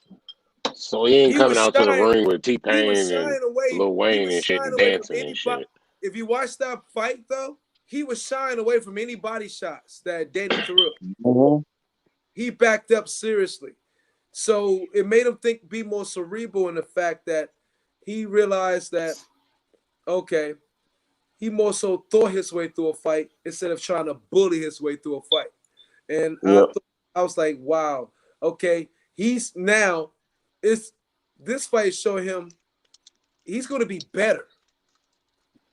So he ain't He was coming out to the shying. ring with T He was Pain and shying away. Lil He Wayne was and shit shying and away from dancing and anybody. shit. If you watch that fight, though, he was shying away from any body shots that Danny threw. Mhm. He backed up seriously. So it made him be more cerebral in the fact that he realized that, okay, he more so thought his way through a fight instead of trying to bully his way through a fight. And Yep. I was like, wow, okay, he's now, this fight showed him he's going to be better.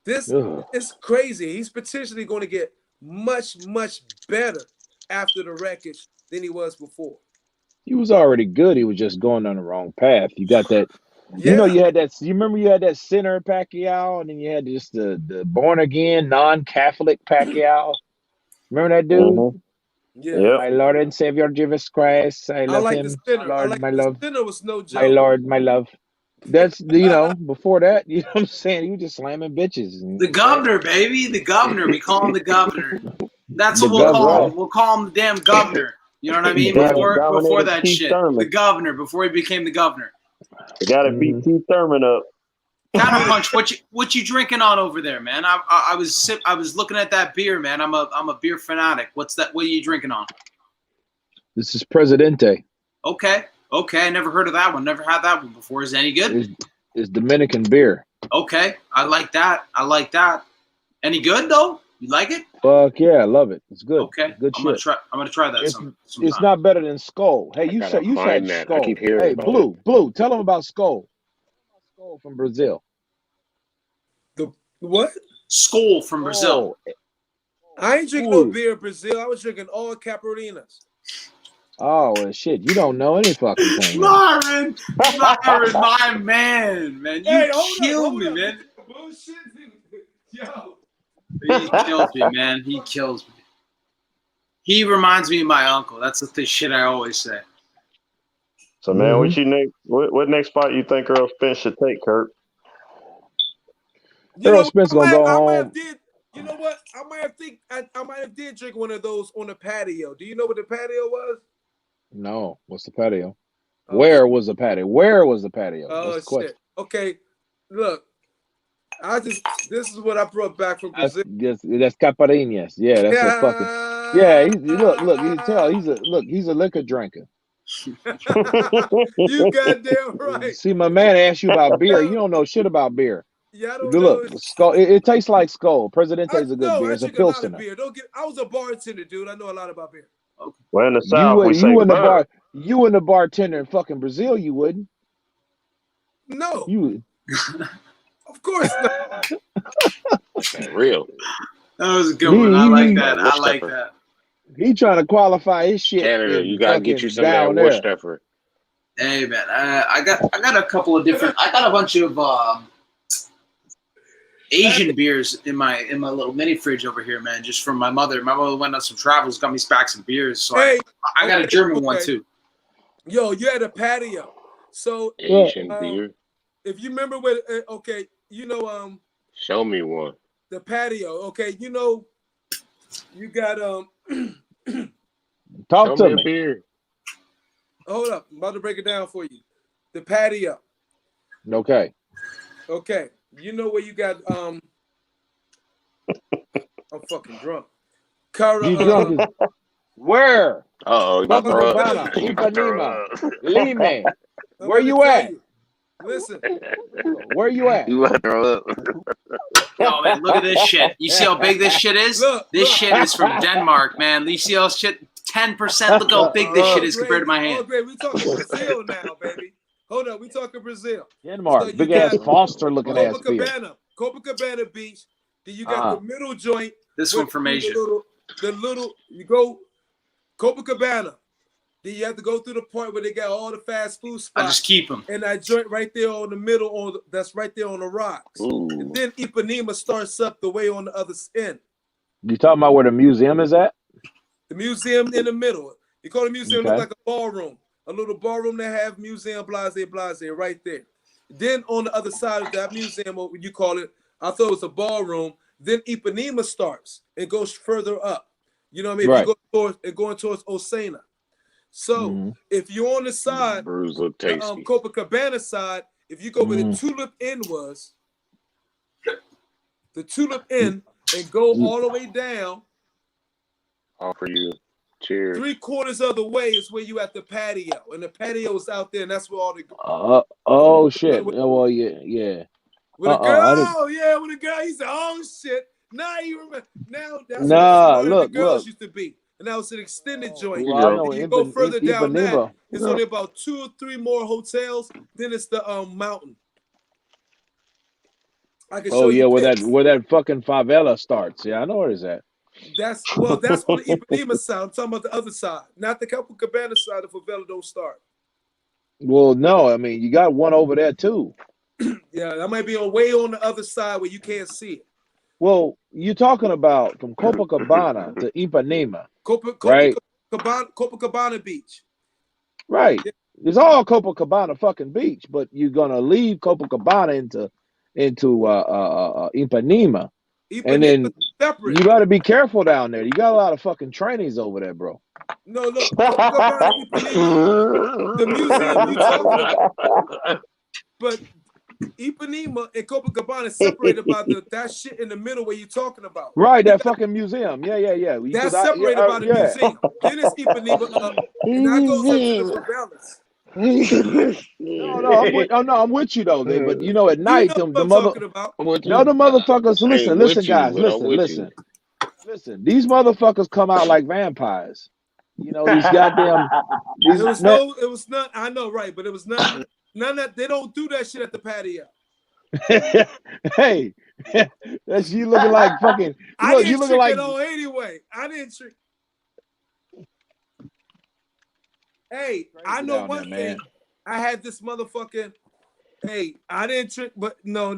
This Ugh. is crazy. He's potentially going to get much, much better after the wreckage than he was before. He was already good. He was just going on the wrong path. You got that. You know, Yeah. you had that. You remember you had that sinner Pacquiao, and then you had just the born again non-Catholic Pacquiao. Remember that dude? Mhm. Yeah. Yep. My Lord and Savior Jesus Christ, I I love like the him. center. I Lord, like my the love, center was no my joke. Lord, my love. That's before that, you know what I'm saying? He was just slamming bitches. You know The what I'm saying? governor, baby, the governor. We call him the governor. That's The what we'll That's call governor. right. him. We'll call him the damn governor. You know what I He mean? Before dominated that Keith shit, the Thurman. governor. Before he became the governor. They got to beat Hmm. Keith Thurman up. Counterpunch. What you drinking on over there, man? I was looking at that beer, man. I'm a beer fanatic. What's that? What are you drinking on? This is Presidente. Okay. I never heard of that one. Never had that one before. Is it any good? It's Dominican beer. Okay. I like that. Any good though? You like it? Fuck yeah, I love it. It's good. Okay. It's good shit. I'm gonna try that It's sometime. not better than Skull. Hey, I gotta you've had find that. I keep Skull. hearing Hey, about it. Blue, tell them about Skull. Skull from Brazil. The what? Skol from Brazil. Oh, I ain't drinking no ooh. beer in Brazil. I was drinking all Caparinas. Oh, well, shit. You don't know any fucking thing then. Myron, my man. Hey, You kill me, up. man. Bullshit. Yo. He kills me, man. He kills me. He reminds me of my uncle. That's the shit I always say. So man, what next fight you think Earl Spence should take, Kurt? You Earl know, Spence gonna go I might have home. did. You know what? I might have did drink one of those on the patio. Do you know what the patio was? No, what's the patio? Oh, Where was the patio? Where was the patio? That's oh the question. shit. Okay, look. This is what I brought back from Brazil. That's Caparinas. Yeah, that's a fucking. Yeah, look. You can tell he's a liquor drinker. You goddamn right. See, my man asked you about beer. No, You don't know shit about beer. yeah, I don't Look, know. Skull. It tastes like Skull. Presidente is a good No, beer. I It's a drink a lot of pilsener. beer. Don't get. I was a bartender, dude. I know a lot about beer. Okay. Well, in the You South, we would. say You in the bird. bar. You in the bartender in fucking Brazil. You wouldn't. No, You. of course not. That's real. That was a good one. I like He that. I like Worcester. that. he trying to qualify his shit Canada, you in gotta get you fucking some of that down there. Worcester. Hey man, I got a couple of different. I got a bunch of Asian beers in my little mini fridge over here, man. Just from my mother. My mother went on some travels, got me back some beers. So Hey, I got a German one okay. too. Yo, you had a patio. So Asian beer. if you remember what, okay, Show me one. the patio. Okay, you got Talk Show to me a me. beer. Hold up, I'm about to break it down for you. The patio. Okay. Okay, you know where you got I'm fucking drunk. You drunk as where? Uh-oh, you about to throw up. Copacabana, You about to throw Ipanema, up. Lime. I'm Where about to you tell at? you. Listen, Where you at? You about to throw up. Yo, man, look at this shit. You see how big this shit is? This shit is from Denmark, man. You see how shit 10%? Look how big this shit is compared to my hand. Oh, great. We talking Brazil now, baby. Hold up, we talking Brazil. Denmark, So you big ass got Foster looking ass beer. Copacabana Beach. Then you got the middle joint. This one from Asia. You go Copacabana. Then you have to go through the part where they got all the fast food spots. I just keep them. And that joint right there on the middle, that's right there on the rocks. Ooh. And then Ipanema starts up the way on the other end. You talking about where the museum is at? The museum in the middle. You call the museum Okay. look like a ballroom. A little ballroom that have museum blase right there. Then on the other side of that museum, what you call it, I thought it was a ballroom. Then Ipanema starts and goes further up. You know what I mean? Right. If you go going towards Osana. So if you're on the side, Brews look tasty. Copacabana side, if you go where the Tulip Inn was, the Tulip Inn, and go all the way down, Offer you. Cheers. 3/4 of the way is where you at the patio, and the patio is out there, and that's where all the oh shit. Well, yeah. with a I girl, yeah, with a girl. He said, "Oh shit!" Now you remember. Now that's Nah, where look, the girls look. used to be, and that was an extended joint. Well, I know If you go further down that, Ipanema. it's only about 2 or 3 more hotels. Then it's the mountain. I can show Oh yeah, you where pics. that fucking favela starts. Yeah, I know where it's at. That's on the Ipanema side. I'm talking about the other side, not the Copacabana side. The favela don't start. Well, no, I mean you got one over there too. Yeah, that might be way on the other side where you can't see it. Well, you're talking about from Copacabana to Ipanema, right? Copacabana Beach. Right. It's all Copacabana fucking beach, but you're gonna leave Copacabana into Ipanema, and then separate. you got to be careful down there. You got a lot of fucking trainees over there, bro. No, look, Copacabana, Ipanema, the museum you talking about, but Ipanema and Copacabana separated by that shit in the middle where you talking about. Right, that fucking museum. Yeah. That's separated by the museum. Then it's Ipanema up, and that goes up to the favelas. No, I'm with you though. But you know, at night, the motherfuckers. Listen, guys, listen. These motherfuckers come out like vampires. You know, these goddamn. It was not. I know, right? But it was not. None that they don't do that shit at the patio. Hey, that's you looking like fucking. I didn't trick it on anyway. I didn't trick. Hey, I know one thing. Man. I had this motherfucking. Hey, I didn't trick, but no,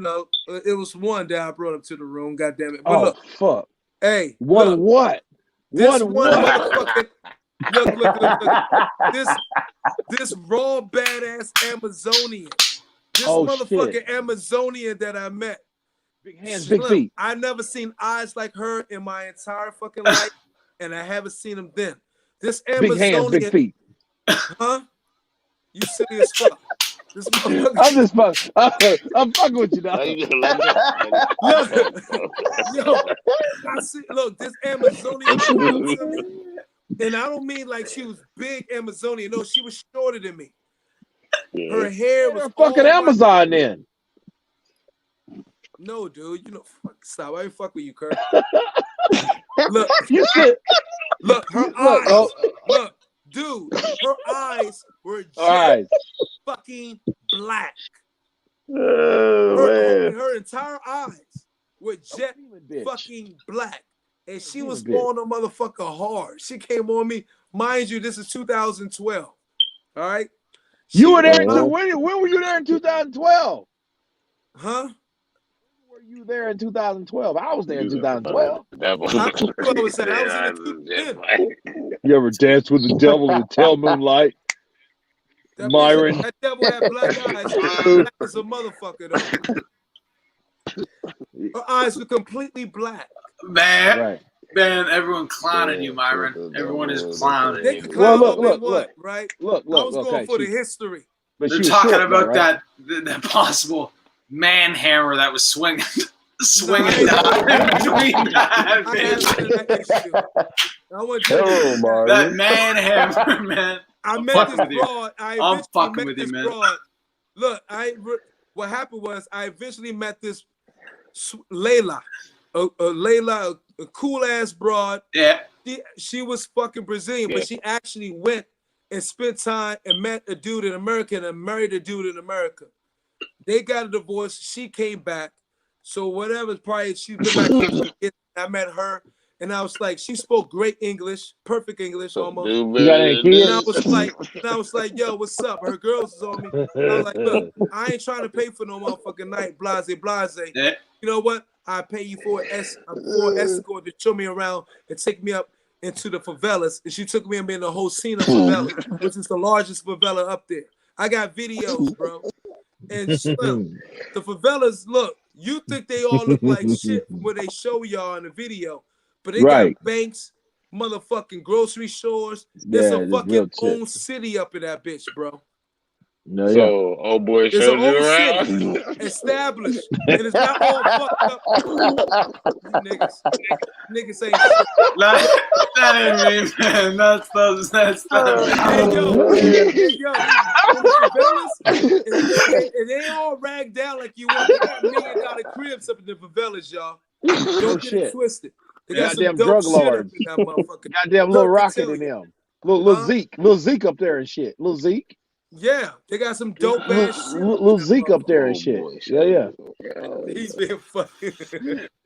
it was one that I brought up to the room. God damn it! But look, fuck. Hey, one look, what? This one motherfucking. Look. This raw badass Amazonian. This motherfucking shit. Amazonian that I met. Big hands, big feet. I never seen eyes like her in my entire fucking life, and I haven't seen them then. This Amazonian. Big hands, big feet. Huh? You silly as fuck. This motherfucker. I'm just fucking. I'm fucking with you now. Look, this Amazonian. And I don't mean like she was big Amazonian. No, she was shorter than me. Her hair was fucking Amazon then. No, dude. You know, stop. I ain't fuck with you, Kurt. Look, you said. Look, her eyes. Look, dude. Her eyes were jet fucking black. Her entire eyes were jet fucking black. And she was on a motherfucker hard. She came on me. Mind you, this is 2012. All right? You were there. When were you there in 2012? Huh? When were you there in 2012? I was there in 2012. You ever danced with the devil in the tail moonlight? Myron. That devil had black eyes. Black as a motherfucker, though. Her eyes were completely black. Man, everyone clowning you, Myron. Everyone is clowning you. Look, right? Look. I was going for the history. But they're talking about that possible man hammer that was swinging down in between that. That man hammer, man. I met this broad. I'm fucking with you, man. Look, what happened was I eventually met this Layla. Layla, a cool ass broad. Yeah. She was fucking Brazilian, but she actually went and spent time and met a dude in America and married a dude in America. They got a divorce. She came back. So whatever, probably she's been back. I met her, And I was like, she spoke great English, perfect English almost. Do You got any better And than kids? I was like, yo, what's up? Her girls is on me. I was like, look, I ain't trying to pay for no motherfucking night, blase. Yeah. You know what? I pay you for an escort to show me around and take me up into the favelas. And she took me in the whole scene of favela, which is the largest favela up there. I got videos, bro. And Slim, the favelas, look, you think they all look like shit from what they show y'all in the video, but they Right. got banks, motherfucking grocery stores. Yeah, It's a it's fucking real shit. own city up in that bitch, bro. No, yeah. So, old boy It's an showed you old around. city established, and it's not all fucked up. You niggas ain't shit. That ain't me, man. That's not Hey me. yo, in the favelas, and they all ragged down like you want. They got $1 million cribs up in the favelas, y'all. Don't get it shit. twisted. They got some Goddamn dope drug shit up lords. in that motherfucker. Goddamn Look, little I Rocket tell in you. them. Little Huh? Zeke up there and shit. Little Zeke. Yeah, they got some dope ass shit. Up in Little that Zeke up there and Old shit. boy Yeah, showed yeah. you around. He's being funny.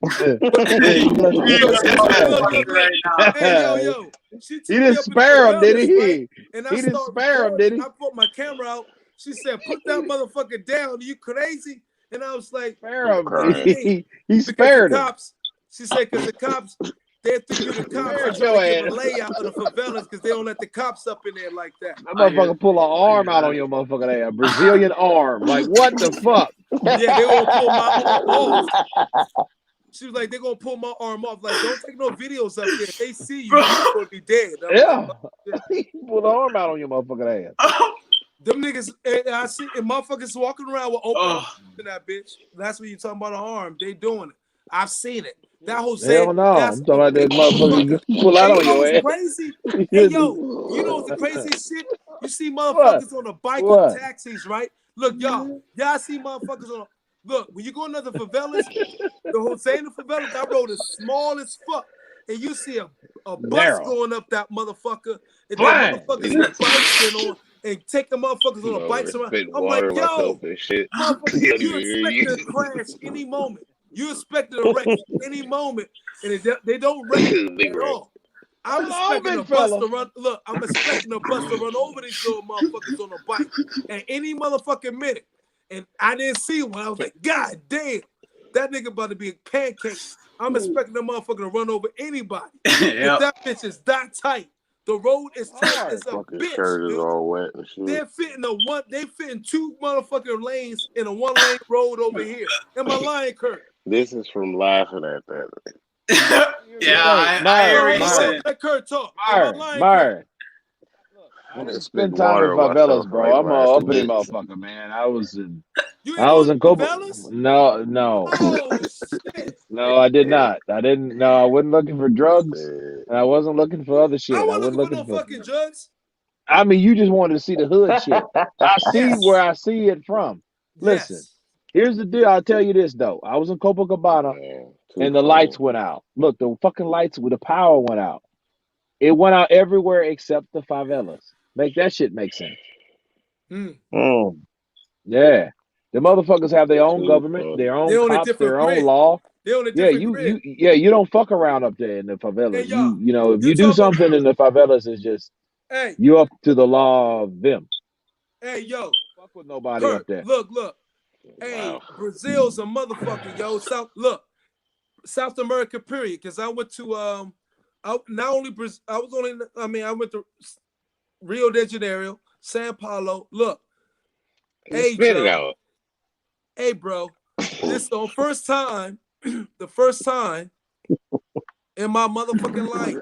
Hey, Bless his you fucking are ass. funny right now. Hey, yo. She He took me didn't up in the spare him, did favelas, he? right? And I He didn't start spare him, did recording. he? I put my camera out. She said, "Put that motherfucker down. Are you crazy?" And I was like, Spare I'm him. crying. He because the spared him. cops, she said, because the cops, they think you the cops are Spared trying your to give a ass. layout of the favelas because they don't let the cops up in there like that. That I hear motherfucker pull an arm out on your motherfucking ass. Brazilian arm. Like, what the fuck? Yeah, they gonna pull my arm off. She was like, they're gonna pull my arm off. Like, don't take no videos up there. If they see you, you're gonna be dead. I'm Yeah. like, He pulled an arm out on your motherfucking ass. them niggas, and I see and motherfuckers walking around with open arms Oh, in that bitch. That's what you talking about, an arm. They doing it. I've seen it. That whole Hell saying, no. that's I'm talking a about that big motherfucker motherfucker. pull out And you on know your what's ass. crazy? Hey, yo, you know what's the craziest shit? You see What? motherfuckers on a bike on What? taxis, right? Look, y'all see motherfuckers on. Look, when you go into the favelas, the Hossein favelas, that road is small as fuck, and you see a bus Narrow. going up that motherfucker, and then Flying. motherfuckers with bikes and on, and take the motherfuckers on the I'm bikes over around. spitting I'm like, water myself yo, and shit. motherfucker, You don't you even hear expect to you. crash any moment. You expect to wreck any moment, and they don't wreck Big at wreck. all. I'm Hold on, expecting a big bus fella. to run. Look, I'm expecting a bus to run over these little motherfuckers on a bike at any motherfucking minute. And I didn't see one. I was like, God damn, that nigga about to be a pancake. I'm expecting the motherfucker to run over anybody. yeah. But that bitch is that tight. The road is tight Hard. as a Fucking bitch, shirt is dude. all wet and shit. They're fitting two motherfucking lanes in a 1-lane road over here. In my line, Kurt. This is from laughing at that. Yeah, Hey, I hear what you're Myron, saying. Let Kurt talk. In my line, Kurt. Myron. I I'm didn't just spend spitting time in water on myself favelas, for like bro. the I'm a last 2 uppity minutes. motherfucker, man. I was in You ain't going to Copa. favelas? No. Oh, shit. No, I did not. I didn't. No, I wasn't looking for drugs, and I wasn't looking for other I shit. I wasn't wasn't looking for looking no for. fucking drugs. I mean, you just wanted to see the hood shit. I see Yes. where I see it from. Listen, Yes. here's the deal. I'll tell you this though. I was in Copacabana, Man, and the lights went out. Look, the fucking lights with the power went out. It went out everywhere except the favelas. Make that shit make sense. Hmm. Yeah. The motherfuckers have their own too government, funny. their own They on a cops, different their own grid. law. They on a Yeah, different grid. you don't fuck around up there in the favelas. Hey, y'all. You know, if You you do talking about, something in the favelas, it's just hey, you up to the law of them. yo. Don't fuck with nobody Kurt, up there. look. Hey, Wow. Brazil's a motherfucker, yo. South America, period. Because I went to I went to Rio de Janeiro, Sao Paulo. Look, hey, Spit it Joe. out. Hey, bro. This is the first time in my motherfucking life.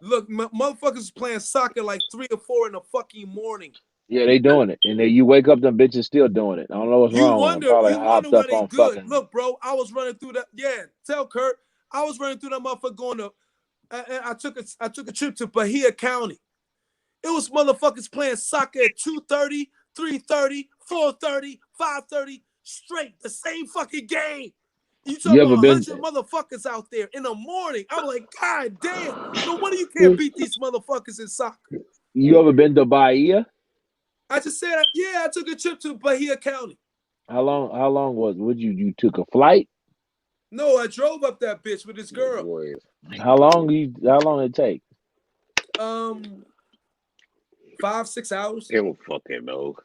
Look, motherfuckers is playing soccer like 3 or 4 in the fucking morning. Yeah, they doing it, and then you wake up, them bitches still doing it. I don't know what's You wrong with them. Probably wonder hopped why up they on good. fucking. Look, bro, I was running through that. Yeah, tell Kurt, I was running through that motherfucker going to. I took a trip to Bahia County. It was motherfuckers playing soccer at 2:30, 3:30, 4:30, 5:30 straight. The same fucking game. You talking You ever about been? 100 motherfuckers out there in the morning. I'm like, God damn. No wonder you can't beat these motherfuckers in soccer. You ever been to Bahia? I just said, yeah, I took a trip to Bahia County. How long was? Would you took a flight? No, I drove up that bitch with this girl. Boy is How long it take? 5-6 hours. He don't fucking know.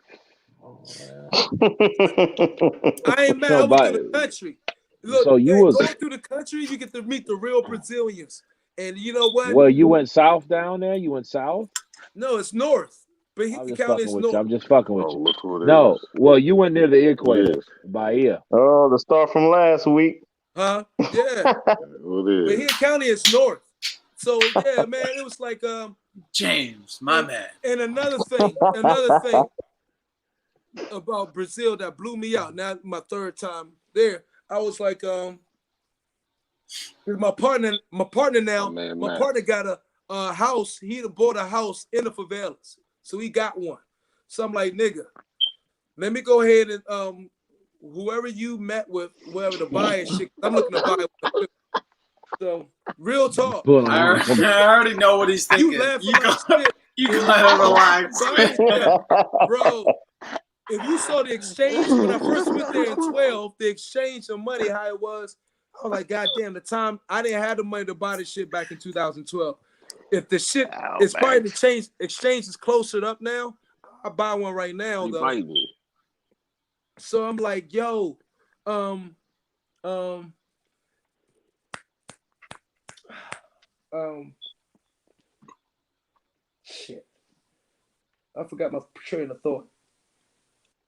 I ain't mad. I No, went through but the country. Look, so you hey, was going through the country, you get to meet the real Brazilians. And you know what? well, you went south down there? You went south? No, it's north. But I'm the just county fucking is with you. north. I'm just fucking with Oh, you. look who it No, is. well, you went near the Who it equator, is? Bahia. Oh, the star from last week. Huh? Yeah. Who it But is? here county is north. So yeah, man, it was like James, my man. and another thing about Brazil that blew me out. Now my third time there, I was like, my partner now, man, my Matt. partner got a house. He bought a house in the favelas, so he got one. So I'm like, nigga, let me go ahead and whoever you met with, whoever to buy and shit. I'm looking to buy it. So real talk. Pull I on. already know what he's thinking. You laughing You like go, shit. you go ahead and relax. Bro, if you saw the exchange when I first went there in 12, the exchange of money, how it was, I was like, God damn, the time I didn't have the money to buy this shit back in 2012. If the shit is probably the exchange is closer up now, I buy one right now You though. fight me. So I'm like, yo, shit. I forgot my train of thought.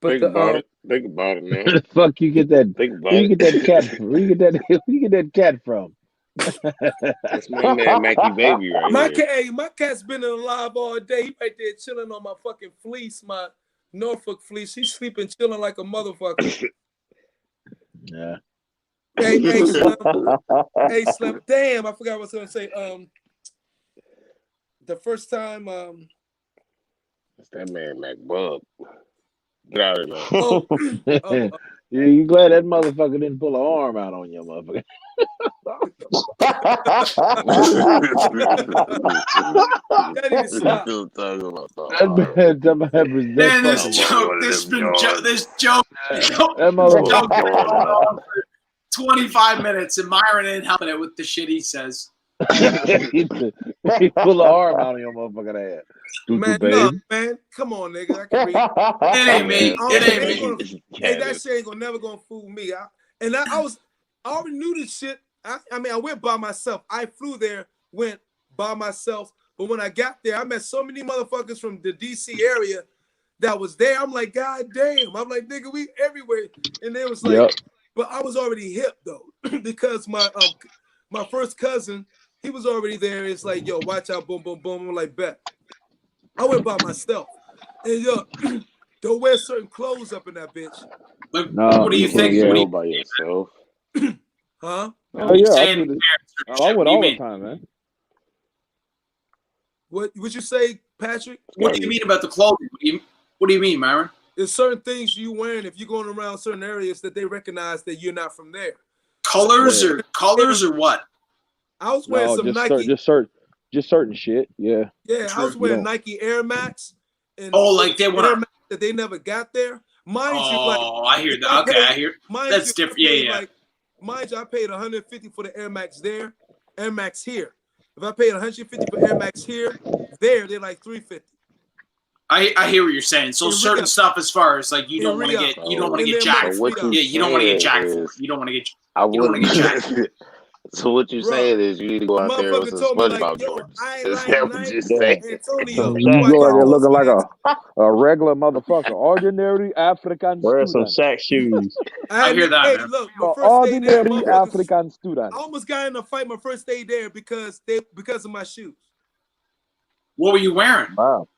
But Think about it. Think about it, Where man. the fuck you get that? Think about Where you it. get that cat from? Where you get that cat from? That's my man, Mackie Baby, right my here. cat, hey, my cat's been alive all day. He right there chilling on my fucking fleece, my Norfolk fleece. He's sleeping, chilling like a motherfucker. Yeah. Hey, Slim. Hey, Slim. Damn, I forgot what I was gonna say. The first time, That's that man, Mac Bub. Get out of there. oh, You glad that motherfucker didn't pull an arm out on your motherfucker? that need to stop. Still talking about That Man, this joke. that motherfucker. 25 minutes, and Myron ain't helping it with the shit he says. he pull an arm out on your motherfucking ass. Man, no, man. Come on, nigga. I can read. It ain't me. It ain't me. Hey, that shit ain't never gonna fool me. I already knew this shit. I mean, I went by myself. I flew there, went by myself. But when I got there, I met so many motherfuckers from the DC area that was there. I'm like, God damn. I'm like, nigga, we everywhere. And they was like, but I was already hip though, because my first cousin, he was already there. It's like, yo, watch out, boom, boom, boom. I'm like, bet. I went by myself. And yo, don't wear certain clothes up in that bitch. Like, what do you think? Yeah. What do you, by yourself? Huh? Oh yeah, saying? I went all the time, man. What you say, Patrick? What do you mean about the clothing? What do you mean, Myron? There's certain things you wearing if you're going around certain areas that they recognize that you're not from there. Colors or what? I was wearing some Nike. Just certain shit. Yeah. Yeah, I was wearing Nike Air Max. And like they want Air Max that they never got there. Mind you, like I hear that. Okay, I hear. That's different. Yeah. Like, mind you, I paid $150 for the Air Max there, Air Max here. If I paid $150 for Air Max here, they're like $350. I hear what you're saying. So certain stuff, as far as like you don't want to get jacked. You don't want to get jacked for it. You don't want to get. You don't want to get jacked. So what you're saying is you need to go out there with some SpongeBob Jordans. Is that what you're saying? Antonio, you go out there looking like a regular motherfucker, ordinary African Wear student. some sack shoes. I hear that. Hey, man. look, my first day there, ordinary African student. I almost got in a fight my first day there because of my shoes. What were you wearing? Wow.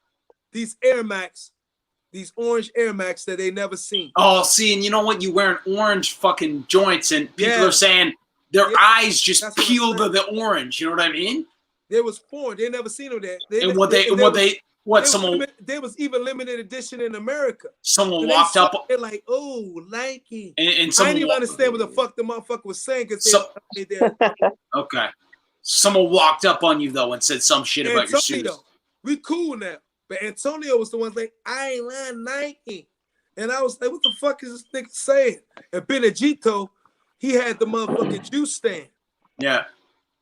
These Air Max, these orange Air Max that they never seen. Oh, see, and you know what? You wearing orange fucking joints, and people are saying their eyes just peel the orange. You know what I mean? There was foreign. They never seen them there. They was even limited edition in America. Someone walked up. They're like, oh, Nike. And I didn't even understand what the fuck the motherfucker was saying because they there. Okay. Someone walked up on you though and said some shit about your shoes. We cool now. But Antonio was the one like, I ain't lying Nike. And I was like, what the fuck is this nigga saying? And Benedito, he had the motherfucking juice stand. Yeah.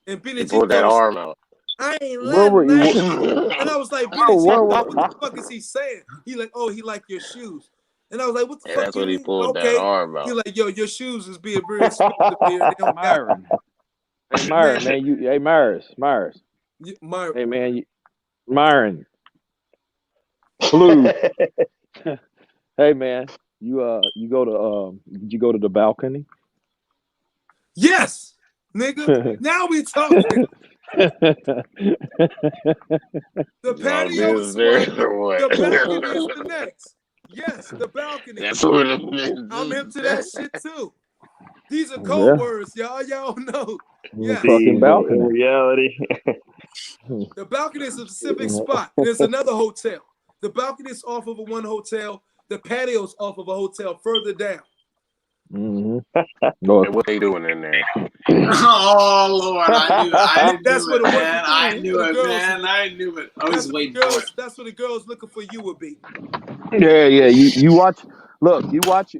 And Benny He G pulled that goes, arm out. I ain't Where were letting you? that. And I was like, Benny G, Where what were? the fuck is he saying? He like, oh, he like your shoes. And I was like, what the And fuck that's you when he mean? pulled that Okay. arm He out. like, yo, your shoes is being very expensive here. They don't got Myron. Hey Myron, man, hey Myers. my Hey man, Myron. Blue. Hey man, you go to did you go to the balcony? yes, nigga. Now we talking. The patio is one. The balcony is the next. Yes, the balcony. That's what it I'm hip to that shit too. These are Yeah. code words, y'all. Y'all know. Yes. Fucking balcony. In reality. The balcony is a specific spot. There's another hotel. The balcony is off of one hotel. The patio's off of a hotel further down. Mm-hmm. And what they doing in there? Oh Lord, I knew That's it, where the man. working I for knew the it, girls. man. I knew it. I was waiting for it. That's where the girls looking for you would be. Yeah. You watch. Look, you watch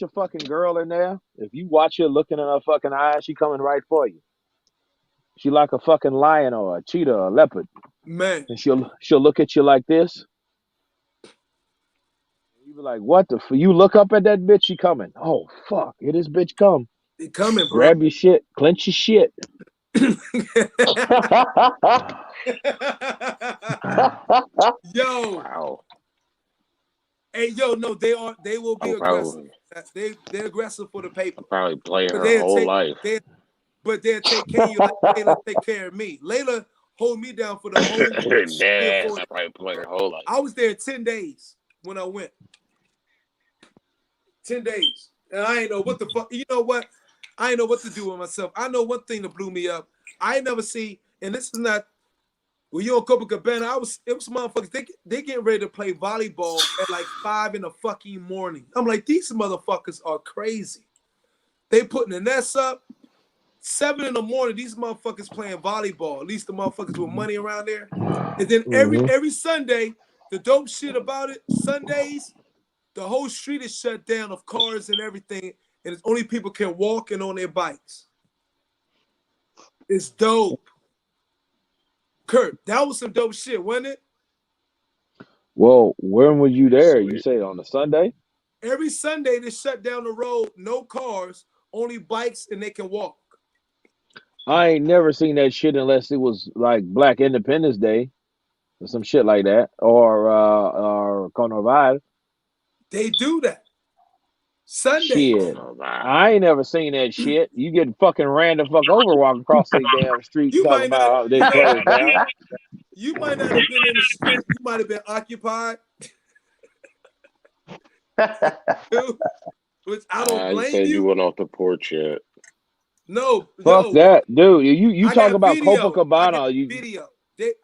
a fucking girl in there. If you watch her looking in her fucking eyes, she coming right for you. She like a fucking lion or a cheetah or a leopard, Man, and she'll look at you like this. You be like, what the? You look up at that bitch. She coming. Oh fuck! Here this bitch come. they coming, bro. Grab your shit. Clench your shit. Yo, Wow. hey, yo, no, they will be I'm aggressive. They're aggressive for the paper. probably playing But her whole life. But they'll take care of you like Layla take care of me. Layla hold me down for the whole Dead ass. I probably playing her whole life. I was there 10 days when I went. 10 days. And I ain't know what the fuck. You know what? I ain't know what to do with myself. I know one thing that blew me up. I ain't never see, and this is not, when you're on Copacabana, it was motherfuckers, they getting ready to play volleyball at like 5 in the fucking morning. I'm like, these motherfuckers are crazy. They putting the nets up. 7 in the morning, these motherfuckers playing volleyball. At least the motherfuckers with money around there. And then every Sunday, the dope shit about it, Sundays, the whole street is shut down of cars and everything, and it's only people can walk and on their bikes. It's dope. Kurt, that was some dope shit, wasn't it? Well, when were you there? You Sweet. say on a Sunday? Every Sunday they shut down the road, no cars, only bikes, and they can walk. I ain't never seen that shit unless it was like Black Independence Day or some shit like that, or Carnival. They do that. Sundays. Shit, I ain't never seen that shit. You get fucking ran the fuck over walking across the damn street You talking might not, about they closed down. you might not have been in the street. You might have been occupied. Which I don't You blame said you you. went off the porch yet. No, Fuck yo, that, dude. You I talk got about video. I got Copacabana? video.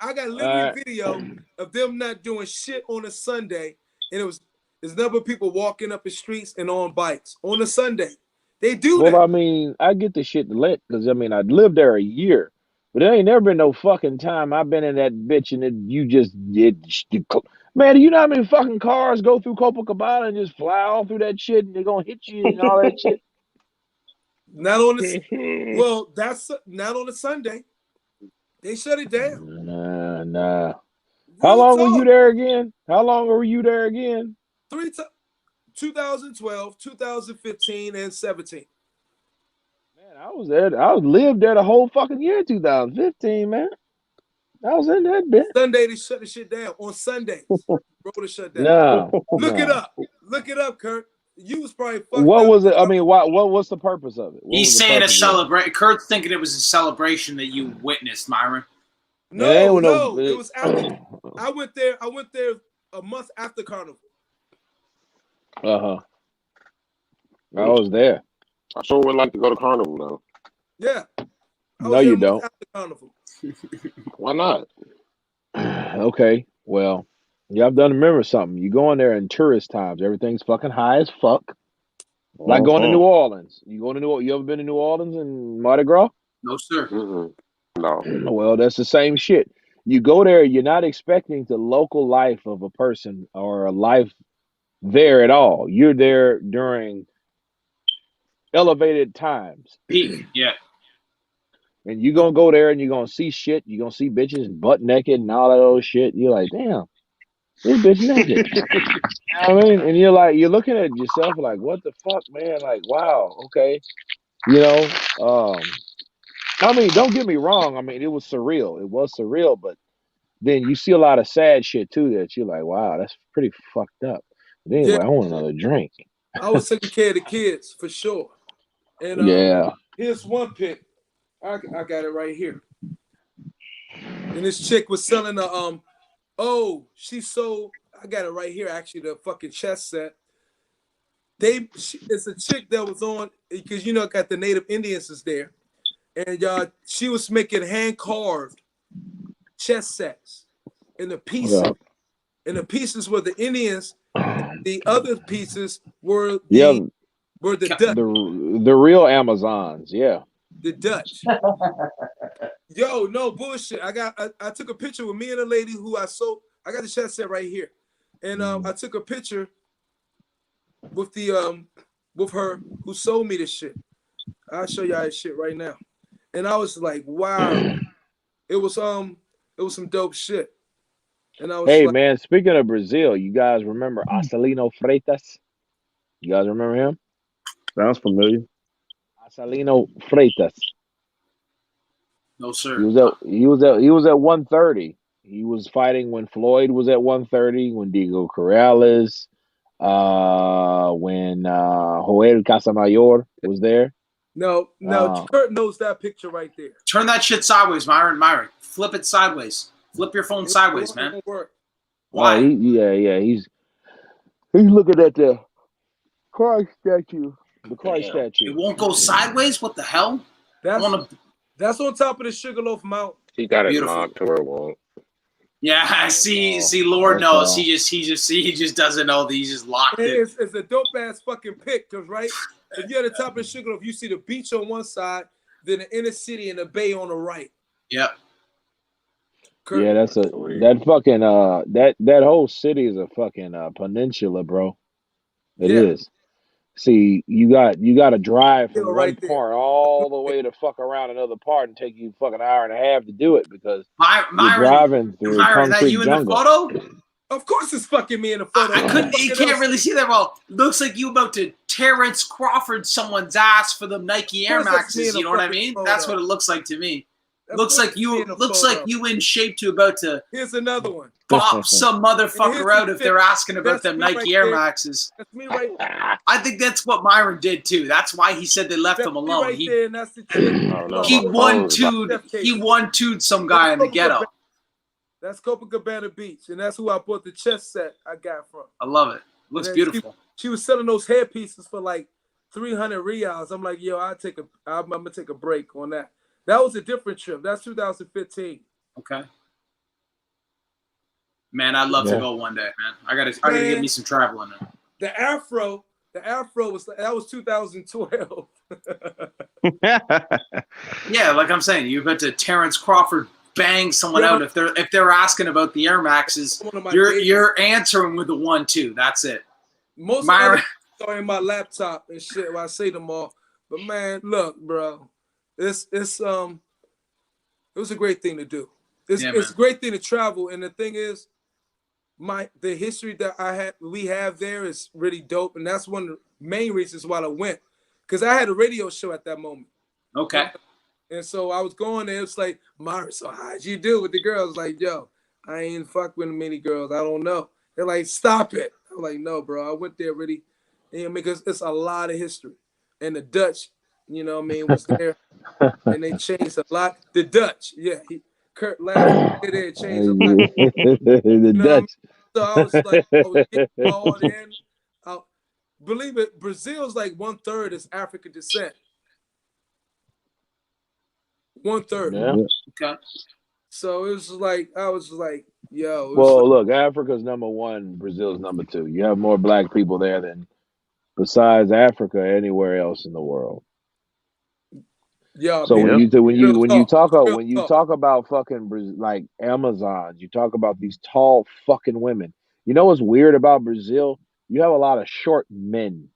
I got literally video of them not doing shit on a Sunday, and there's number of people walking up the streets and on bikes on a Sunday. They do Well, that. I mean, I get the shit lit because I mean I lived there a year, but there ain't never been no fucking time I've been in that bitch and man, do you know how many fucking cars go through Copacabana and just fly all through that shit and they're gonna hit you and all that shit? Not on the well, that's not on a Sunday. They shut it down. Nah. How Real long were you talk. there again? How long were you there again? 2012, 2015, and 17. Man, I was there. I was lived there the whole fucking year, 2015, man. I was in that bitch. Sunday they shut the shit down. On Sundays, road to shut down. No. Look it up. Look it up, Kurt. You was probably fucked What up. was it? I mean, what was the purpose of it? What He's was the saying a purpose of it? celebration. Kurt's thinking it was a celebration that you witnessed, Myron. No, it was after. I went there a month after Carnival. I was there. I sure would like to go to Carnival though. Yeah. No, you don't. After Carnival. Why not? Okay, well, you have to remember something. You go in there in tourist times, everything's fucking high as fuck. Like going to New Orleans. You ever been to New Orleans and Mardi Gras? No, sir. Mm-hmm. No. Well, that's the same shit. You go there, you're not expecting the local life of a person or a life there at all. You're there during elevated times. Peak, yeah. And you gonna go there and you're gonna see shit. You're gonna see bitches butt naked and all that old shit. You're like, damn, this bitch naked. You know what I mean? And you're looking at yourself like, what the fuck, man? Like, wow, okay. You know, I mean, don't get me wrong. I mean, it was surreal. It was surreal, but then you see a lot of sad shit too that you're like, wow, that's pretty fucked up. But Yeah, anyway, I want another drink. I was taking care of the kids for sure. And Yeah. here's one pic. I got it right here. And this chick was selling a she sold. I got it right here. Actually, the fucking chess set. It's a chick that was on because got the Native Indians is there, and she was making hand carved chess sets, and the pieces were the Indians. The other pieces were the Dutch. The real Amazons, yeah. The Dutch. Yo, no bullshit. I took a picture with me and a lady who I sold. I got the chess set right here, and I took a picture with the with her who sold me this shit. I'll show y'all this shit right now. And I was like, wow, it was some dope shit. And I was Hey like, man, speaking of Brazil, you guys remember Acelino Freitas? You guys remember him? Sounds familiar. Acelino Freitas. No, sir. He was at 130. He was fighting when Floyd was at 130, when Diego Corrales, when Joel Casamayor was there. No, Kurt knows that picture right there. Turn that shit sideways, Myron. Flip it sideways. Flip your phone sideways, man. Why? He's looking at the Christ statue. The Christ statue. It won't go sideways? What the hell? That's on top of the Sugarloaf Mountain. He got it locked to where it won't. Yeah, I see. Lord knows he just doesn't know that he just locked it. It's a dope ass fucking pic, cause right, if you're at the top of the Sugarloaf, you see the beach on one side, then the inner city and the bay on the right. Yep. Yeah, that fucking that whole city is a fucking peninsula, bro. It is. See, you got to drive from one part all the way to fuck around another part and take you fucking hour and a half to do it because you're driving through concrete that you jungle. In the photo? Of course, it's fucking me in the photo. You can't really see that well. Looks like you about to Terrence Crawford someone's ass for the Nike Air Maxes. You know what I mean? Photo. That's what it looks like to me. Looks like you in shape to about to. Here's another one. Bop some motherfucker out if they're asking about them Nike Air Maxes. That's me right there. I think that's what Myron did too. That's why he said they left him alone. Right there, and that's the chick. He one-two'd some guy in the ghetto. That's Copacabana Beach, and that's who I bought the chess set I got from. I love it. Looks beautiful. She was selling those hair pieces for like 300 reals. I'm like, yo, I'm gonna take a break on that. That was a different trip. That's 2015. Okay. Man, I'd love to go one day, man. I gotta get me some traveling. The Afro was 2012. Yeah, like I'm saying, you went to Terrence Crawford bang someone out if they're asking about the Air Maxes. You're answering with the 1-2. That's it. Most of them are in my laptop and shit while I say them all. But man, look, bro. It was a great thing to do. It's a great thing to travel, and the thing is, the history that we have there is really dope, and that's one of the main reasons why I went, because I had a radio show at that moment. Okay. And so I was going there. It's like, Mara, so how'd you do with the girls? Like, yo, I ain't fuck with many girls. I don't know. They're like, stop it. I'm like, no, bro. I went there really, because it's a lot of history, and the Dutch. You know what I mean, was there, and they changed a lot. The Dutch, Kurt laughed, they changed a lot. The Dutch. So I was like, I was getting all in. Believe it, Brazil's like 1/3 is African descent. 1/3. Yeah. Okay. So it was like, I was like, yo. Well, look, Africa's number one, Brazil's number two. You have more black people there than, besides Africa, anywhere else in the world. Yeah. So when you talk about fucking like Amazons, you talk about these tall fucking women. You know what's weird about Brazil? You have a lot of short men.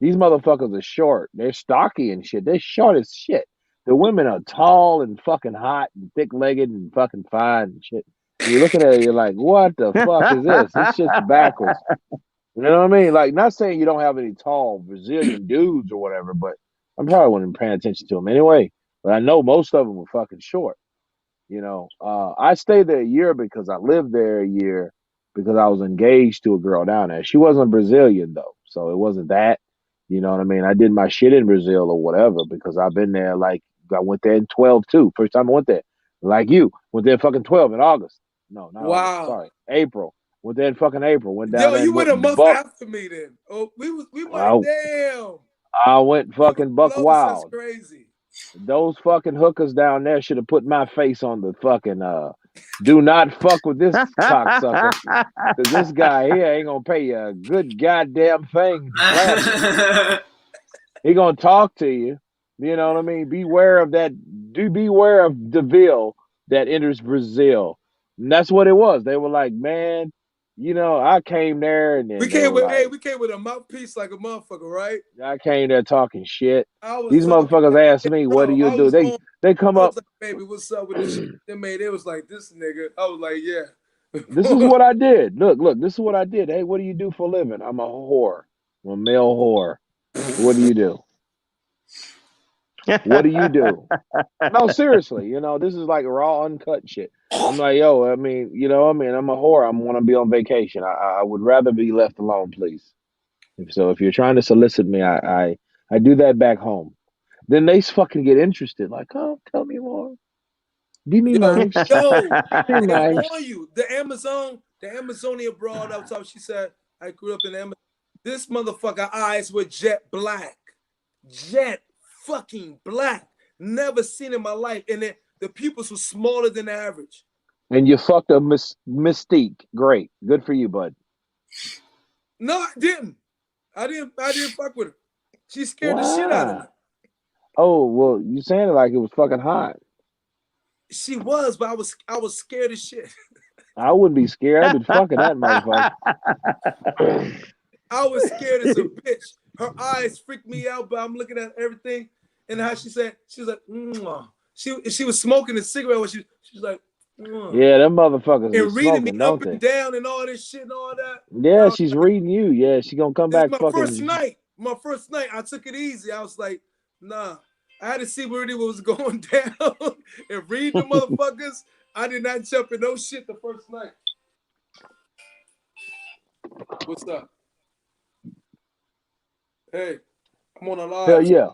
These motherfuckers are short. They're stocky and shit. They're short as shit. The women are tall and fucking hot and thick legged and fucking fine and shit. And you're looking at it, you're like, what the fuck is this? It's just backwards. You know what I mean? Like, not saying you don't have any tall Brazilian dudes or whatever, but I'm probably wasn't paying attention to them anyway. But I know most of them were fucking short. You know, I stayed there a year because I lived there a year because I was engaged to a girl down there. She wasn't Brazilian though, so it wasn't that. You know what I mean? I did my shit in Brazil or whatever because I've been there. Like I went there in 12 too. First time I went there, like you went there fucking 12 in August. No, not August. Wow. Sorry, April. Went there in fucking April. Went down Yo, there you and went a went month buck. after me then. Oh, we might I, damn. I went We were fucking buck close. That's wild. crazy. Those fucking hookers down there should have put my face on the fucking do not fuck with this cocksucker. Cause this guy here ain't gonna pay you a good goddamn thing. He gonna talk to you. You know what I mean? Beware of that. Do beware of DeVille that enters Brazil. And that's what it was. They were like, man, you know, I came there and then We they came were with like, we came with a mouthpiece like a motherfucker, right? I came there talking shit. I was These talking, motherfuckers asked me, what do bro. you do? They come I up. was like, baby, what's up with this shit? They made it was like this nigga. I was like, yeah. This is what I did. Look, this is what I did. Hey, what do you do for a living? I'm a whore. I'm a male whore. What do you do? What do you do? No, seriously, you know, this is like raw, uncut shit. I'm like, yo, I mean, you know, I mean, I'm a whore. I want to be on vacation. I would rather be left alone, please. So if you're trying to solicit me, I do that back home. Then they fucking get interested. Like, oh, tell me more. Give me knives. Yo, Give me they knives. warn you. The Amazonian broad up top, she said, I grew up in Amazon. This motherfucker eyes were jet black. Jet fucking black. Never seen in my life. And then the pupils were smaller than average. And you fucked a Mystique. Great. Good for you, bud. No, I didn't. I didn't fuck with her. She scared the shit out of me. Oh, well, you saying it like it was fucking hot. She was, but I was scared as shit. I wouldn't be scared. I'd be fucking that motherfucker. I was scared as a bitch. Her eyes freaked me out, but I'm looking at everything. And how she said, she was like, mwah. She was smoking a cigarette when she was like, mwah. Yeah, them motherfuckers and be reading smoking, me up don't and they? down and all this shit and all that. Yeah, she's reading you. Yeah, she gonna come This back is my fucking. first night. My first night, I took it easy. I was like, nah. I had to see where it was going down and read the motherfuckers. I did not jump in no shit the first night. What's up? Hey, I'm on a live. Hell yeah,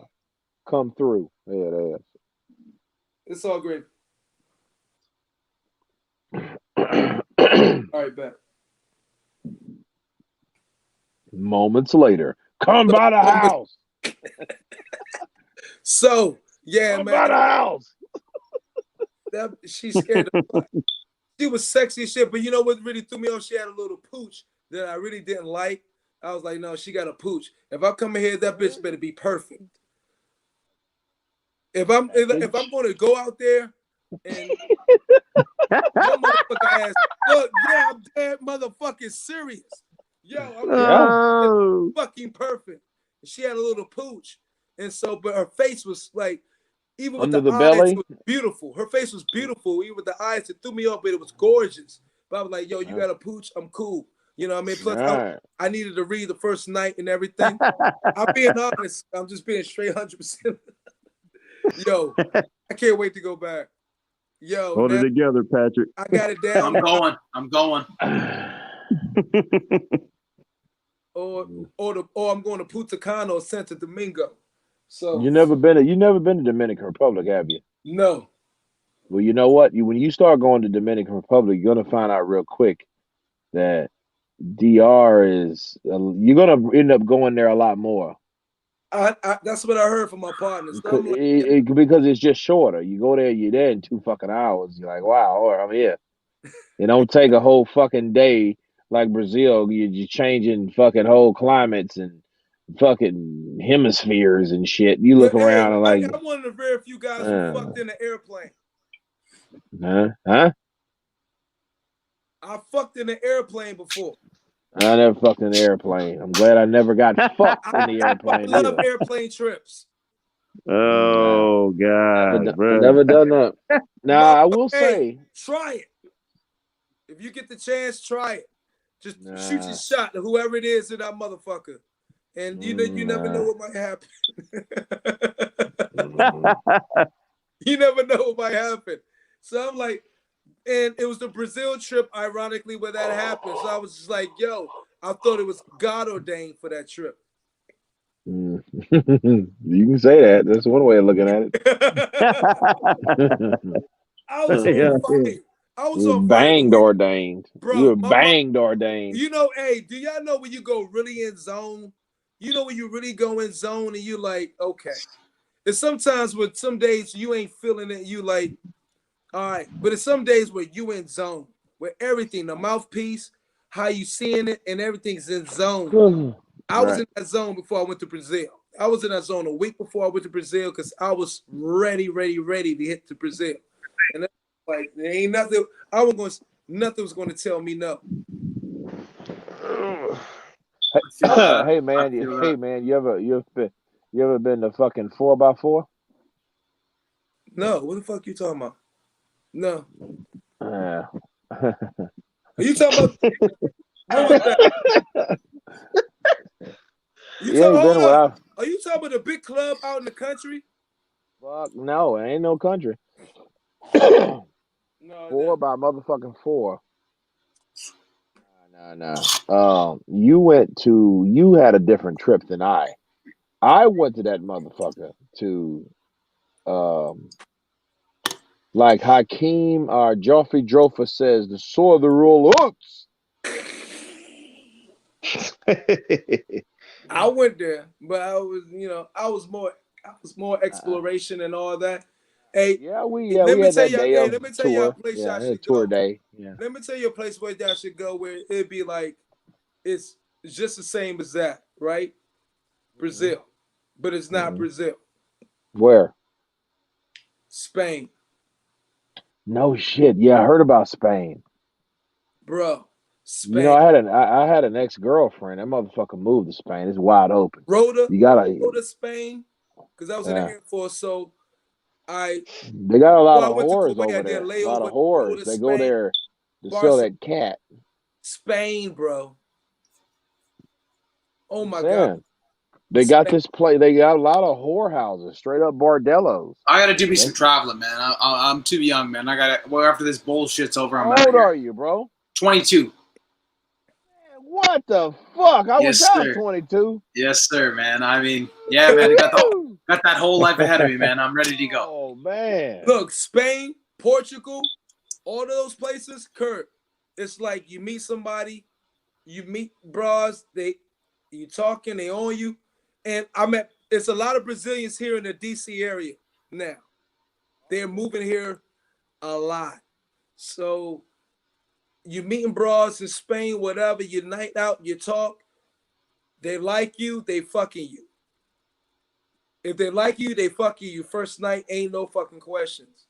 come through. Yeah, that It's all great. All right, back. Moments later, come by the house. So yeah, Come man. by the house. She scared the fuck. She was sexy as shit, but you know what really threw me off? She had a little pooch that I really didn't like. I was like, no, she got a pooch. If I come in here, that bitch better be perfect. If I'm going to go out there and your motherfucker ass, look, yeah, I'm dead motherfucking serious. Yo, I'm fucking perfect. She had a little pooch, and so, but her face was like, even with under the eyes, belly, it was beautiful. Her face was beautiful, even with the eyes. It threw me off, but it was gorgeous. But I was like, yo, you got a pooch? I'm cool. You know what I mean? Plus, I needed to read the first night and everything. I'm being honest. I'm just being straight 100%. Yo, I can't wait to go back. Yo, hold it together, Patrick. I got it down. I'm going. or I'm going to Punta Cana or Santo Domingo. So you never been to Dominican Republic, have you? No. Well, you know what? When you start going to Dominican Republic, you're gonna find out real quick that DR is you're gonna end up going there a lot more. That's what I heard from my partners. Because it's just shorter. You go there, you're there in 2 fucking hours. You're like, wow, all right, I'm here. It don't take a whole fucking day like Brazil. You're changing fucking whole climates and fucking hemispheres and shit. You look around and like, I'm one of the very few guys who fucked in an airplane. Huh? I fucked in an airplane before. I never fucked in an airplane. I'm glad I never got fucked in the airplane. I love airplane trips. Nah, Oh God, bro. never done that. Now I will Hey, say, try it. If you get the chance, try it. Just shoot your nah, shot to whoever it is in that motherfucker. And you never know nah. what might happen. Mm. You never know what might happen. So I'm like, and it was the Brazil trip, ironically, where that happened. So I was just like, yo, I thought it was God ordained for that trip. Mm. You can say that. That's one way of looking at it. I was on fire. I was You were on fire. banged ordained. You Bro, were banged ordained. hey, do y'all know when you go really in zone? You know when you really go in zone and you like, okay. And sometimes with some days you ain't feeling it, you like, all right. But it's some days where you in zone, where everything, the mouthpiece, how you seeing it, and everything's in zone. I was in that zone before I went to Brazil. I was in that zone a week before I went to Brazil because I was ready to hit to Brazil. And that's like there ain't nothing. Nothing was going to tell me no. Hey man, you ever been to fucking 4x4? No, what the fuck you talking about? No. Yeah. Are you talking about where was that? You ain't been where I Are you talking about a big club out in the country? fuck no, it ain't no country. No, 4x4. Nah. You had a different trip than I. I went to that motherfucker to like Hakeem Joffrey Drofa says, the sword of the rule oops. I went there, but I was more exploration and all that. Hey, we let me had tell that y'all. day Hey, of let me tell y'all a tour. place y'all Yeah, a should tour go. day. Yeah. Let me tell you a place where y'all should go where it'd be like it's just the same as that, right? Brazil, but it's not Brazil. Where? Spain, No shit. Yeah, I heard about Spain. bro. You know, Spain. I had an ex girlfriend. That motherfucker moved to Spain. It's wide open. Rhoda, You gotta. Spain, because I was in the Yeah. Air Force, so I They got a lot well, I of went to whores Kuwait. I over did a there. A lot layover of in whores. Rhoda, They go Spain, there to sell Barcelona, that cat. Spain, bro. Oh I'm my God, saying. They got Spain. this play. They got a lot of whorehouses, straight up bordellos. I gotta do me some That's, traveling, man. I'm too young, man. I gotta. Well, after this bullshit's over, I'm how out of old here. are you, bro? 22. Man, what the fuck? I Yes, wish I was sir. 22. Yes, sir, man. I mean, yeah, man. I got that whole life ahead of me, man. I'm ready to go. Oh man. Look, Spain, Portugal, all of those places, Kurt. It's like you meet somebody, you meet bras, you talking, they on you. And it's a lot of Brazilians here in the DC area now. They're moving here a lot. So you meeting bras in Spain, whatever, you night out, you talk, they like you, they fucking you. If they like you, they fuck you. Your first night ain't no fucking questions.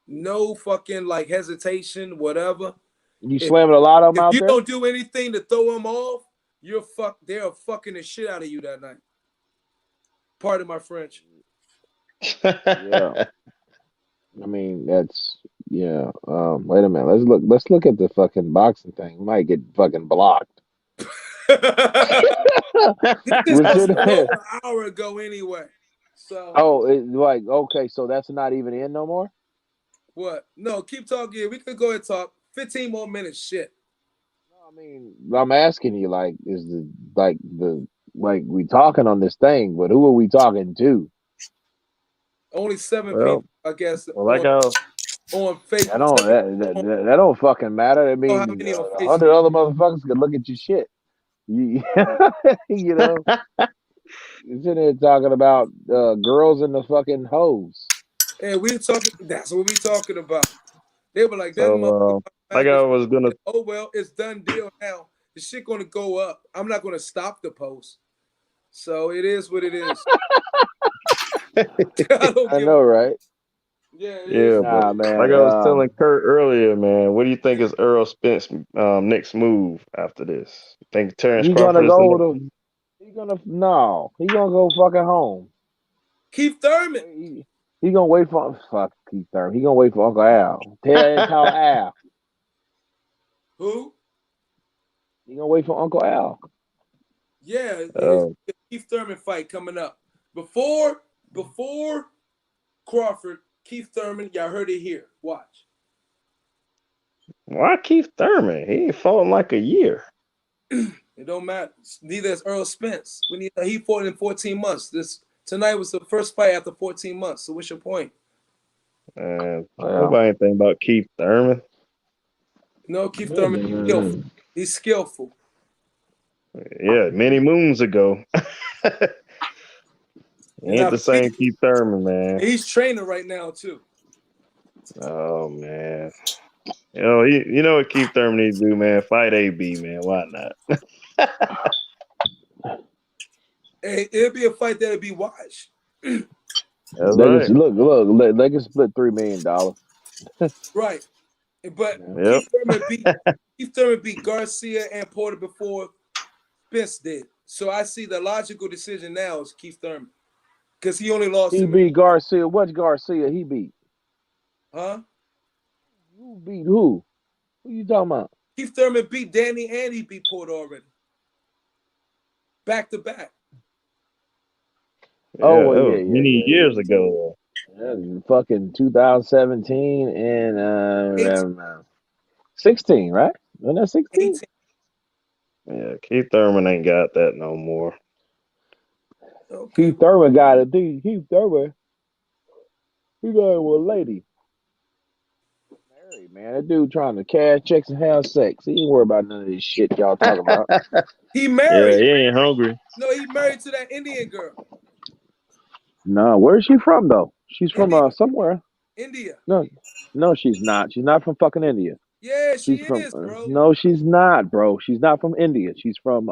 No fucking like hesitation, whatever. You If slamming a lot of them if out you there? don't do anything to throw them off, they're fucking the shit out of you that night. Pardon my French. Yeah. I mean, that's yeah. Wait a minute. Let's look at the fucking boxing thing. We might get fucking blocked. This is We supposed should. to go over an hour ago anyway. So Oh, like okay, so that's not even in no more. what? No, keep talking. We could go and talk. 15 more minutes. Shit. No, I mean, I'm asking you, like, is the like we talking on this thing, but who are we talking to? Only 7 Well, people, I guess, like I on Facebook. I don't that don't fucking matter. I I don't know how mean, many on 100 Facebook. other motherfuckers could look at your shit. You, you know, you're sitting here talking about girls in the fucking hose. And we talking. That's what we talking about. They were like, that so like motherfucker I was. was gonna Oh well, it's done deal now. The shit gonna go up. I'm not gonna stop the post. So it is what it is. I don't I give a. know, right? Yeah, it is. yeah, but Nah, like man. I was telling Kurt earlier, man, what do you think is Earl Spence next move after this? You think Terrence He gonna Crawford is the go next? to. He gonna no. He gonna go fucking home. Keith Thurman. He gonna wait for fuck Keith Thurman. He gonna wait for Uncle Al. Tell Al. Who? He gonna wait for Uncle Al. Yeah, it's the Keith Thurman fight coming up. Before Crawford, Keith Thurman, y'all heard it here. Watch. Why Keith Thurman? He ain't fought in like a year. It don't matter. Neither is Earl Spence. He fought in 14 months. Tonight was the first fight after 14 months. So what's your point? Nobody ain't thinking about Keith Thurman. No, Keith Thurman is skillful. He's skillful. Yeah, many moons ago. Ain't the same Keith Thurman, man. He's training right now too. Oh man. You know what Keith Thurman needs to do, man? Fight AB, man. Why not? Hey, it'll be a fight that'll be watched. That's right. Look, they can split $3 million. Right. But Yep. Keith Thurman beat Garcia and Porter before Spence did. So I see the logical decision now is Keith Thurman. Because he only lost. He beat Garcia. What's Garcia he beat? Huh? Who beat who? Who you talking about? Keith Thurman beat Danny and he beat Porter already. Back to back. Many years ago. Fucking 2017 and 16, right? Wasn't that 16? 18. Yeah, Keith Thurman ain't got that no more. Okay. Keith Thurman got it. Keith Thurman, he got it with a lady. Married, man. That dude trying to cash checks and have sex. He ain't worried about none of this shit y'all talking about. He married. Yeah, he ain't hungry. No, he married to that Indian girl. No, where's she from though? She's from somewhere. India. No, she's not. She's not from fucking India. Yeah, she's from, is, bro. No, she's not, bro. She's not from India. She's from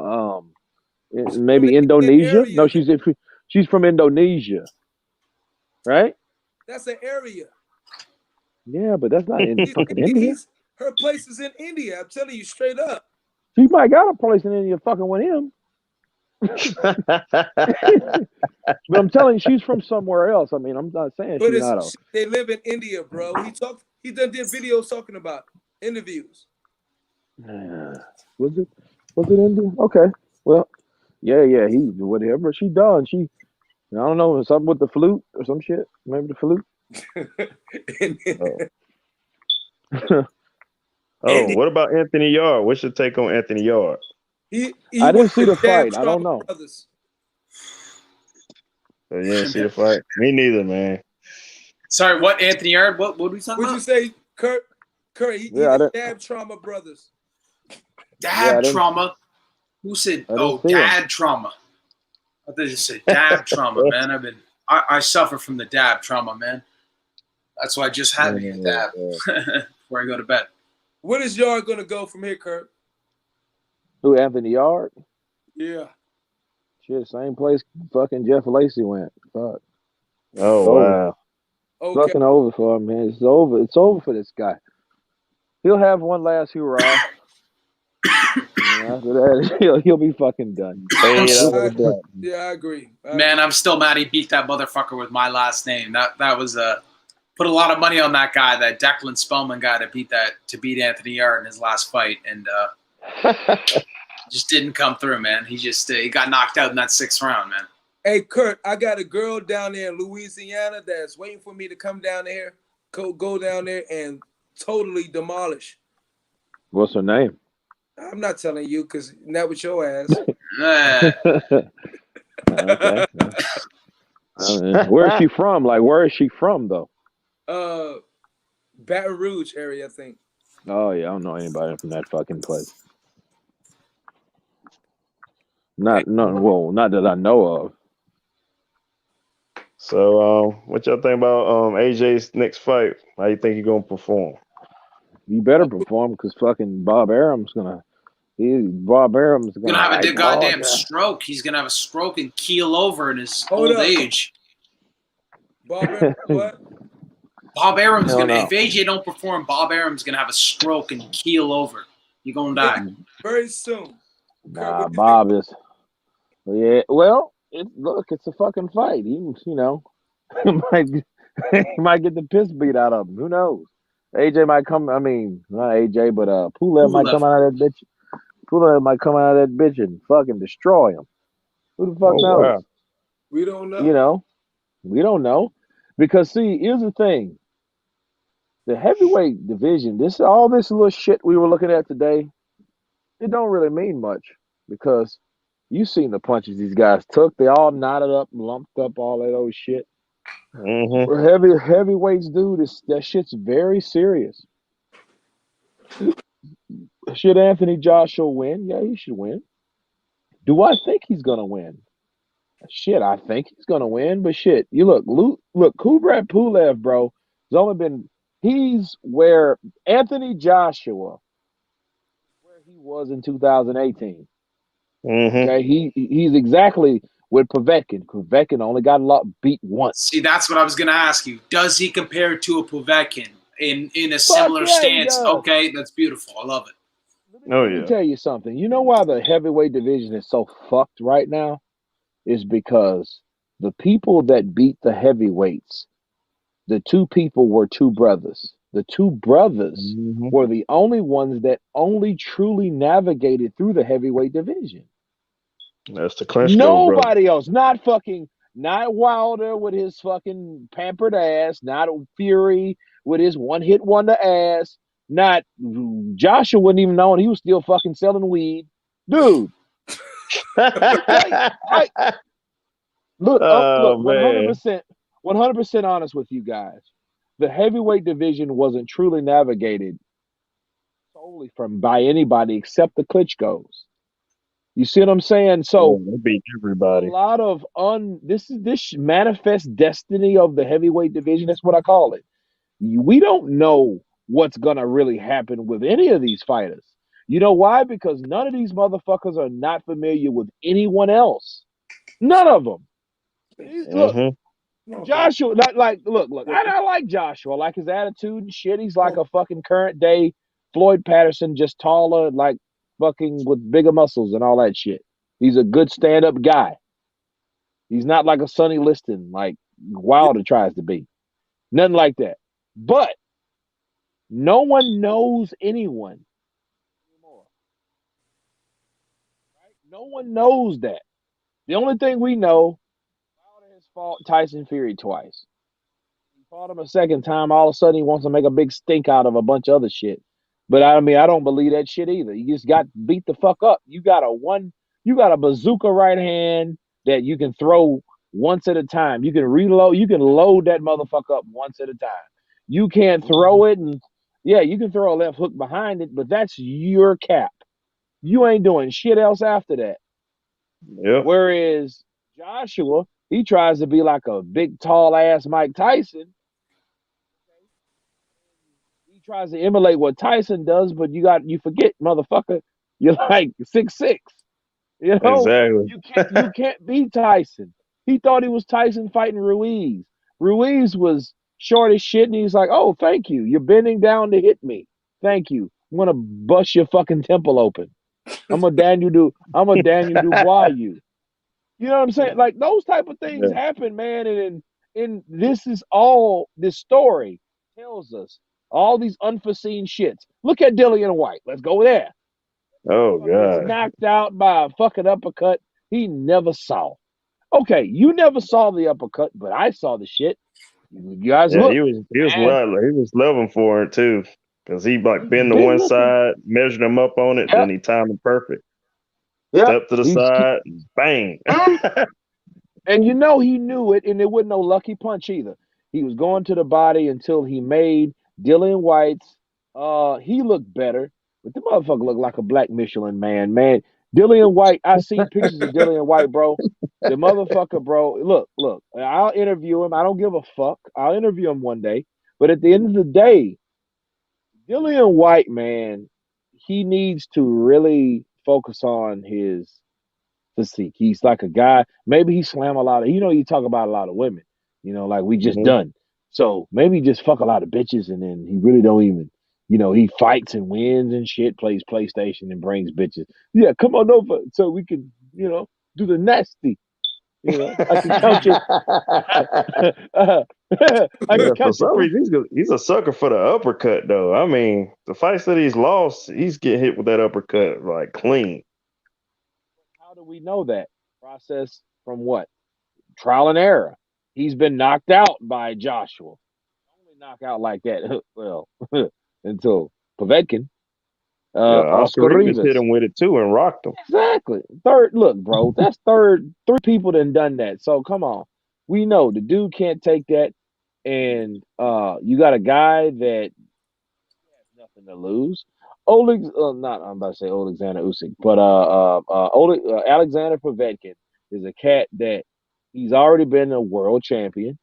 maybe Indonesia. Area. No, she's from Indonesia, right? That's an area. Yeah, but that's not in fucking India. Her place is in India. I'm telling you straight up. She might got a place in India fucking with him. But I'm telling you, she's from somewhere else. I mean, I'm not saying she's not. They live in India, bro. He did videos talking about interviews. Was it India? Okay. Well, yeah. He whatever she done. I don't know, something with the flute or some shit. Maybe the flute. What about Anthony Yard? What's your take on Anthony Yard? I didn't see the fight. I don't know. You didn't see the fight? Me neither, man. Sorry, what Anthony Yard? What were we talking about? What'd you say, Kurt? He did Dab Trauma Brothers. Dab Trauma? Who said? Dad Trauma. I thought you said dab trauma, man. I suffer from the dab trauma, man. That's why I just had me a dab before I go to bed. Where is Yard gonna go from here, Kurt? Who, Anthony Yard? Yeah. Shit, same place fucking Jeff Lacey went. Fuck. Oh, wow. Okay. Fucking over for him, man. It's over. It's over for this guy. He'll have one last hurrah. After that, he'll be fucking done. Yeah, I agree. Man, I'm still mad he beat that motherfucker with my last name. That was put a lot of money on that guy, that Declan Spellman guy, to beat Anthony Yard in his last fight, and just didn't come through, man. He got knocked out in that 6th round, man. Hey, Kurt, I got a girl down there in Louisiana that's waiting for me to come down there, go down there and totally demolish. What's her name? I'm not telling you because not with your ass. Okay. Where is she from? Like, where is she from, though? Baton Rouge area, I think. Oh, yeah. I don't know anybody from that fucking place. Not that I know of. So, what y'all think about AJ's next fight? How you think he's gonna perform? You better perform because fucking Bob Arum's gonna have a goddamn stroke. He's gonna have a stroke and keel over in his old age. Bob Arum, what? Bob Arum's if AJ don't perform, Bob Arum's gonna have a stroke and keel over. You're gonna die very soon. Nah, Bob is. Yeah, well, it's a fucking fight. He might he might get the piss beat out of him. Who knows? AJ might come. I mean, not AJ, but Pulev might come out of that bitch. Pulev might come out of that bitch and fucking destroy him. Who the fuck Oh knows? wow. We don't know. You know, we don't know because see, here's the thing: the heavyweight division. All this little shit we were looking at today. It don't really mean much because you seen the punches these guys took. They all knotted up, lumped up, all that old shit. Mm-hmm. Where heavyweights, dude, that shit's very serious. Should Anthony Joshua win? Yeah, he should win. Do I think he's gonna win? Shit, I think he's gonna win. But shit, you look, Kubrat Pulev, bro. He's where Anthony Joshua, where he was in 2018. Mm-hmm. Okay, he's exactly with Povetkin. Povetkin only got beat once. See, that's what I was going to ask you. Does he compare to a Povetkin in a similar stance? Okay, that's beautiful. I love it. Let me tell you something. You know why the heavyweight division is so fucked right now? Is because the people that beat the heavyweights, the two people were two brothers. The two brothers were the only ones that only truly navigated through the heavyweight division. That's the Klitschko, Nobody else. Not Wilder with his fucking pampered ass. Not Fury with his one-hit wonder ass. Not Joshua wouldn't even know, and he was still fucking selling weed. Dude. Look, 100% honest with you guys. The heavyweight division wasn't truly navigated solely by anybody except the Klitschkos. You see what I'm saying? So they beat everybody. A lot of this manifest destiny of the heavyweight division. That's what I call it. We don't know what's gonna really happen with any of these fighters. You know why? Because none of these motherfuckers are not familiar with anyone else. None of them. Look, Joshua, look. I like Joshua. I like his attitude and shit. He's like a fucking current day Floyd Patterson, just taller, like fucking with bigger muscles and all that shit. He's a good stand-up guy. He's not like a Sonny Liston, like Wilder tries to be. Nothing like that. But no one knows anyone anymore. Right? No one knows that. The only thing we know, Wilder has fought Tyson Fury twice. He fought him a second time. All of a sudden, he wants to make a big stink out of a bunch of other shit. But I mean, I don't believe that shit either. You just got beat the fuck up. You got a bazooka right hand that you can throw once at a time. You can reload. You can load that motherfucker up once at a time. You can't throw it, and yeah, you can throw a left hook behind it, but that's your cap. You ain't doing shit else after that. Yep. Whereas Joshua, he tries to be like a big, tall ass Mike Tyson. He tries to emulate what Tyson does, but you forget, motherfucker, you're like 6'6". You know, exactly. You can't beat Tyson. He thought he was Tyson fighting Ruiz. Ruiz was short as shit, and he's like, "Oh, thank you. You're bending down to hit me. Thank you. I'm gonna bust your fucking temple open. I'm a Daniel Dubois you." You know what I'm saying? Like those type of things happen, man. And this story tells us all these unforeseen shits. Look at Dillian White. Let's go there. Oh God. Gets knocked out by a fucking uppercut he never saw. Okay, you never saw the uppercut, but I saw the shit. You guys look. He was loving for it too. Because he like bend to one side, measured him up on it, then he timed it perfect. Step to the side, bang. And you know he knew it, and it wasn't no lucky punch either. He was going to the body until he made Dillian White's. He looked better, but the motherfucker looked like a black Michelin man. Man, Dillian White. I seen pictures of Dillian White, bro. The motherfucker, bro. Look. I'll interview him. I don't give a fuck. I'll interview him one day. But at the end of the day, Dillian White, man, he needs to really focus on his physique. He's like a guy, maybe he slam a lot of, you talk about a lot of women, like we just done. So maybe just fuck a lot of bitches and then he really don't even, he fights and wins and shit, plays PlayStation and brings bitches. Yeah, come on over so we can, do the nasty. I can count you. I can For count you. some reason, he's a sucker for the uppercut, though. I mean, the fights that he's lost, he's getting hit with that uppercut like clean. How do we know that? Process from what? Trial and error. He's been knocked out by Joshua. Only knockout like that. Well, until Povetkin. Yeah, Oscar Oscar Rivas hit Rivas. him with it too and rocked him. Exactly. Third, look, bro, that's third. Three people done that. So come on. We know the dude can't take that. And you got a guy that has nothing to lose. Oleg, not I'm about to say Alexander Usyk, but Alexander Povetkin is a cat that he's already been a world champion.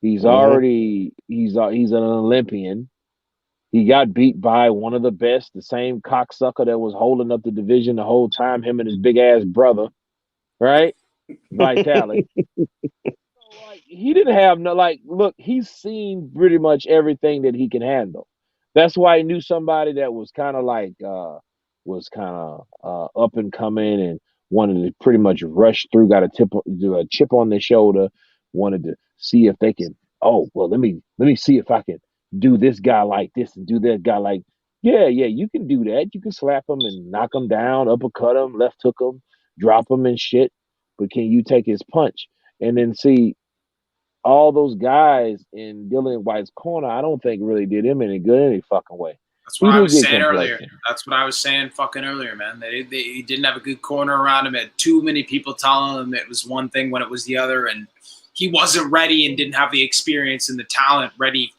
He's already he's an Olympian. He got beat by one of the best, the same cocksucker that was holding up the division the whole time, him and his big ass brother, right? Vitalik. So, like, he didn't have no, like, look, he's seen pretty much everything that he can handle. That's why he knew somebody that was kind of like, up and coming and wanted to pretty much rush through, got a chip on their shoulder, wanted to see if they can, oh, well, let me see if I can do this guy like this and do that guy like, yeah, you can do that. You can slap him and knock him down, uppercut him, left hook him, drop him and shit. But can you take his punch? And then see all those guys in Dillian White's corner, I don't think really did him any good any fucking way. That's what I was saying earlier. That's what I was saying fucking earlier, man. He didn't have a good corner around him. Had too many people telling him it was one thing when it was the other, and he wasn't ready and didn't have the experience and the talent ready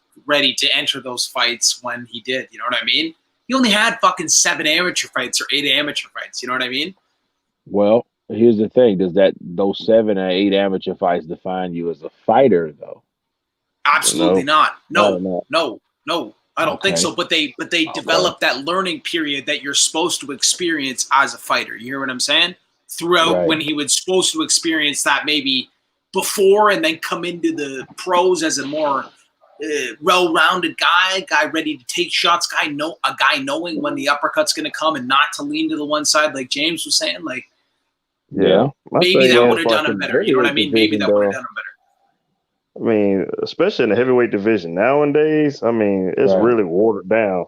to enter those fights when he did. You know what I mean? He only had fucking 7 amateur fights or 8 amateur fights. You know what I mean? Well, here's the thing: does those 7 or 8 amateur fights define you as a fighter, though? Absolutely not. No. I don't think so. But they develop that learning period that you're supposed to experience as a fighter. You hear what I'm saying? Throughout when he was supposed to experience that maybe before and then come into the pros as a more well-rounded guy ready to take shots, a guy knowing when the uppercut's going to come and not to lean to the one side like James was saying. Like, yeah, maybe that would have done him better. You know what I mean? Maybe that would have done him better. I mean, especially in the heavyweight division nowadays, I mean, it's really watered down,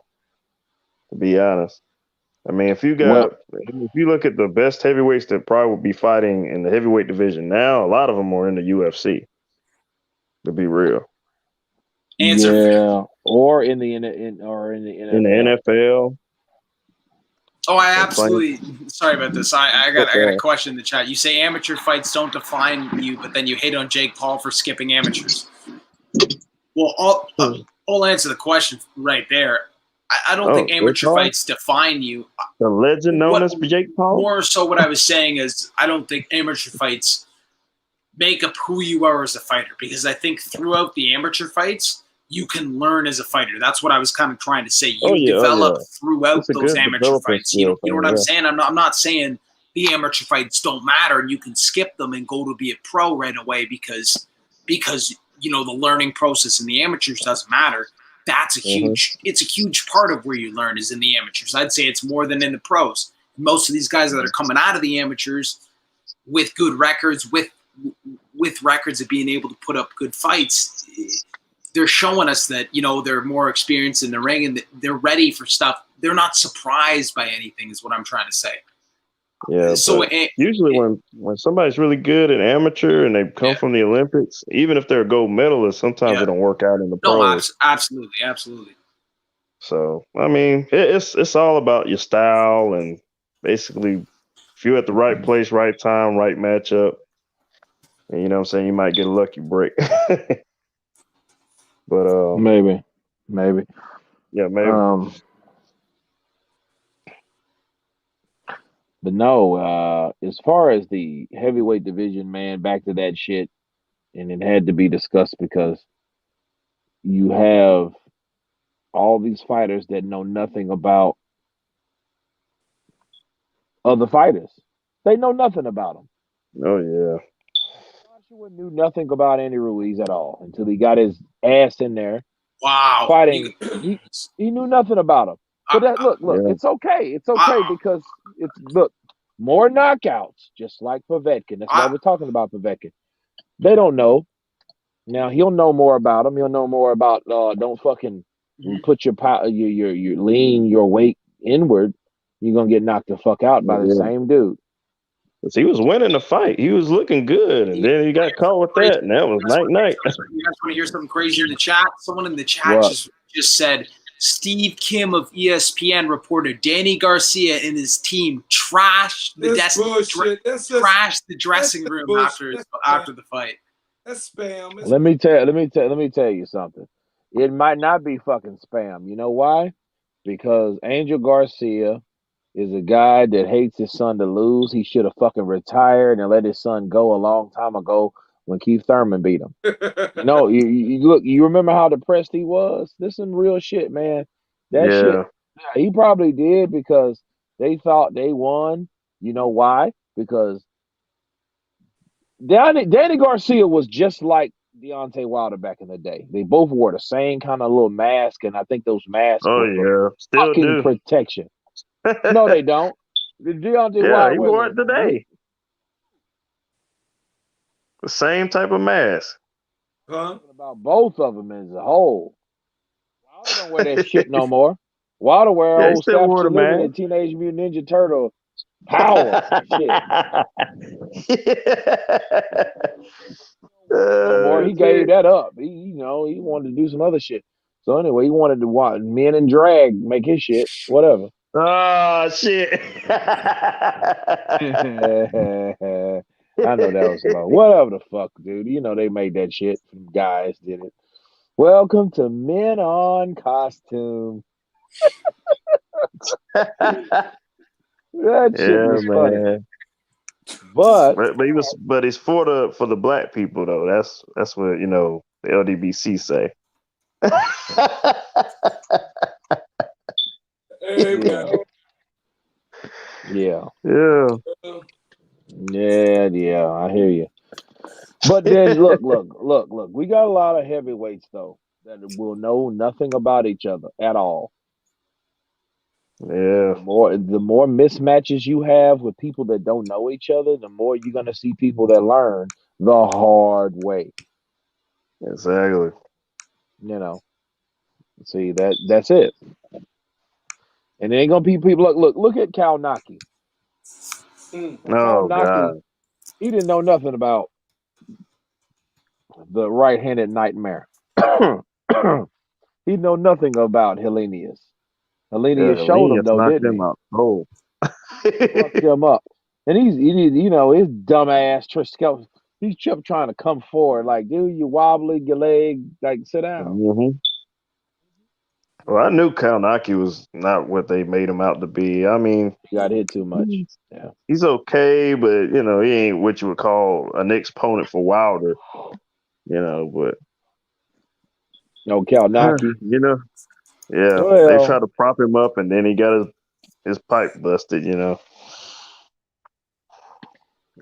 to be honest. I mean, if you look at the best heavyweights that probably would be fighting in the heavyweight division now, a lot of them are in the UFC, to be real. Or in the NFL. In the NFL. Oh, I absolutely. Sorry about this. I got a question in the chat. You say amateur fights don't define you, but then you hate on Jake Paul for skipping amateurs. Well, I'll answer the question right there. I don't think amateur fights define you. The legend known as Jake Paul? More so what I was saying is I don't think amateur fights make up who you are as a fighter, because I think throughout the amateur fights, you can learn as a fighter. That's what I was kind of trying to say. You develop throughout those amateur fights. You know what I'm saying? I'm not saying the amateur fights don't matter and you can skip them and go to be a pro right away because you know the learning process in the amateurs doesn't matter. That's it's a huge part of where you learn is in the amateurs. I'd say it's more than in the pros. Most of these guys that are coming out of the amateurs with good records, with records of being able to put up good fights, they're showing us that, you know, they're more experienced in the ring and they're ready for stuff. They're not surprised by anything is what I'm trying to say. Yeah. So usually when somebody's really good at amateur and they come from the Olympics, even if they're a gold medalist, sometimes they don't work out in the pros. No, absolutely. So, I mean, it's all about your style and basically if you're at the right place, right time, right matchup, and you know what I'm saying, you might get a lucky break. But maybe. Yeah, maybe. But no, as far as the heavyweight division, man, back to that shit, and it had to be discussed because you have all these fighters that know nothing about other fighters. They know nothing about them. Oh, yeah. Joshua knew nothing about Andy Ruiz at all until he got his ass in there. Wow. Fighting. He knew nothing about him. But look, it's okay. It's okay because more knockouts, just like Povetkin. That's why I, we're talking about Povetkin. They don't know. Now he'll know more about them. He'll know more about don't fucking put your your lean your weight inward. You're gonna get knocked the fuck out by the Yeah. same dude. 'Cause he was winning the fight. He was looking good, and then he got caught with that, and that was night. You guys want to hear something crazy in the chat? Someone in the chat What? just said Steve Kim of ESPN reported Danny Garcia and his team trashed the trashed the dressing room after the fight. That's spam. Let me tell you something. It might not be fucking spam. You know why? Because Angel Garcia is a guy that hates his son to lose. He should have fucking retired and let his son go a long time ago when Keith Thurman beat him. No, you look. You remember how depressed he was? This is some real shit, man. That shit. Yeah. Yeah, he probably did because they thought they won. You know why? Because Danny Garcia was just like Deontay Wilder back in the day. They both wore the same kind of little mask, and I think those masks Oh were for yeah. Still fucking do. protection. No, they don't. Deontay Yeah, Wilder he wore it today. The same type of mask. Huh? About both of them as a whole. Wilder don't wear that shit no more. Wilder wear Yeah, he old still wore Statue the Living mask. and Teenage Mutant Ninja Turtle power shit. No more. He gave that up. He wanted to do some other shit. So anyway, he wanted to watch Men in Drag make his shit. Whatever. Oh shit. I know that was about whatever the fuck, dude. You know they made that shit. Some guys did it. Welcome to Men on Costume. That shit was funny. Man. But But it's for the black people though. That's what the LDBC say. Yeah. I hear you. But then look. We got a lot of heavyweights though that will know nothing about each other at all. Yeah. The more mismatches you have with people that don't know each other, the more you're gonna see people that learn the hard way. Exactly. See that's it. And there ain't gonna be people look at Kalnaki. Oh God. He didn't know nothing about the right-handed nightmare. He know nothing about Hellenius. Hellenius showed him though, didn't he? Oh. Fucked him up. And he's his dumb ass Triskel. He's kept trying to come forward, like, dude, you wobbly your leg, like sit down. Mm-hmm. Well, I knew Kalnaki was not what they made him out to be. I mean, he got hit too much. Yeah, he's okay, but he ain't what you would call an exponent for Wilder. But Kalnaki. Yeah. Well, they tried to prop him up, and then he got his pipe busted.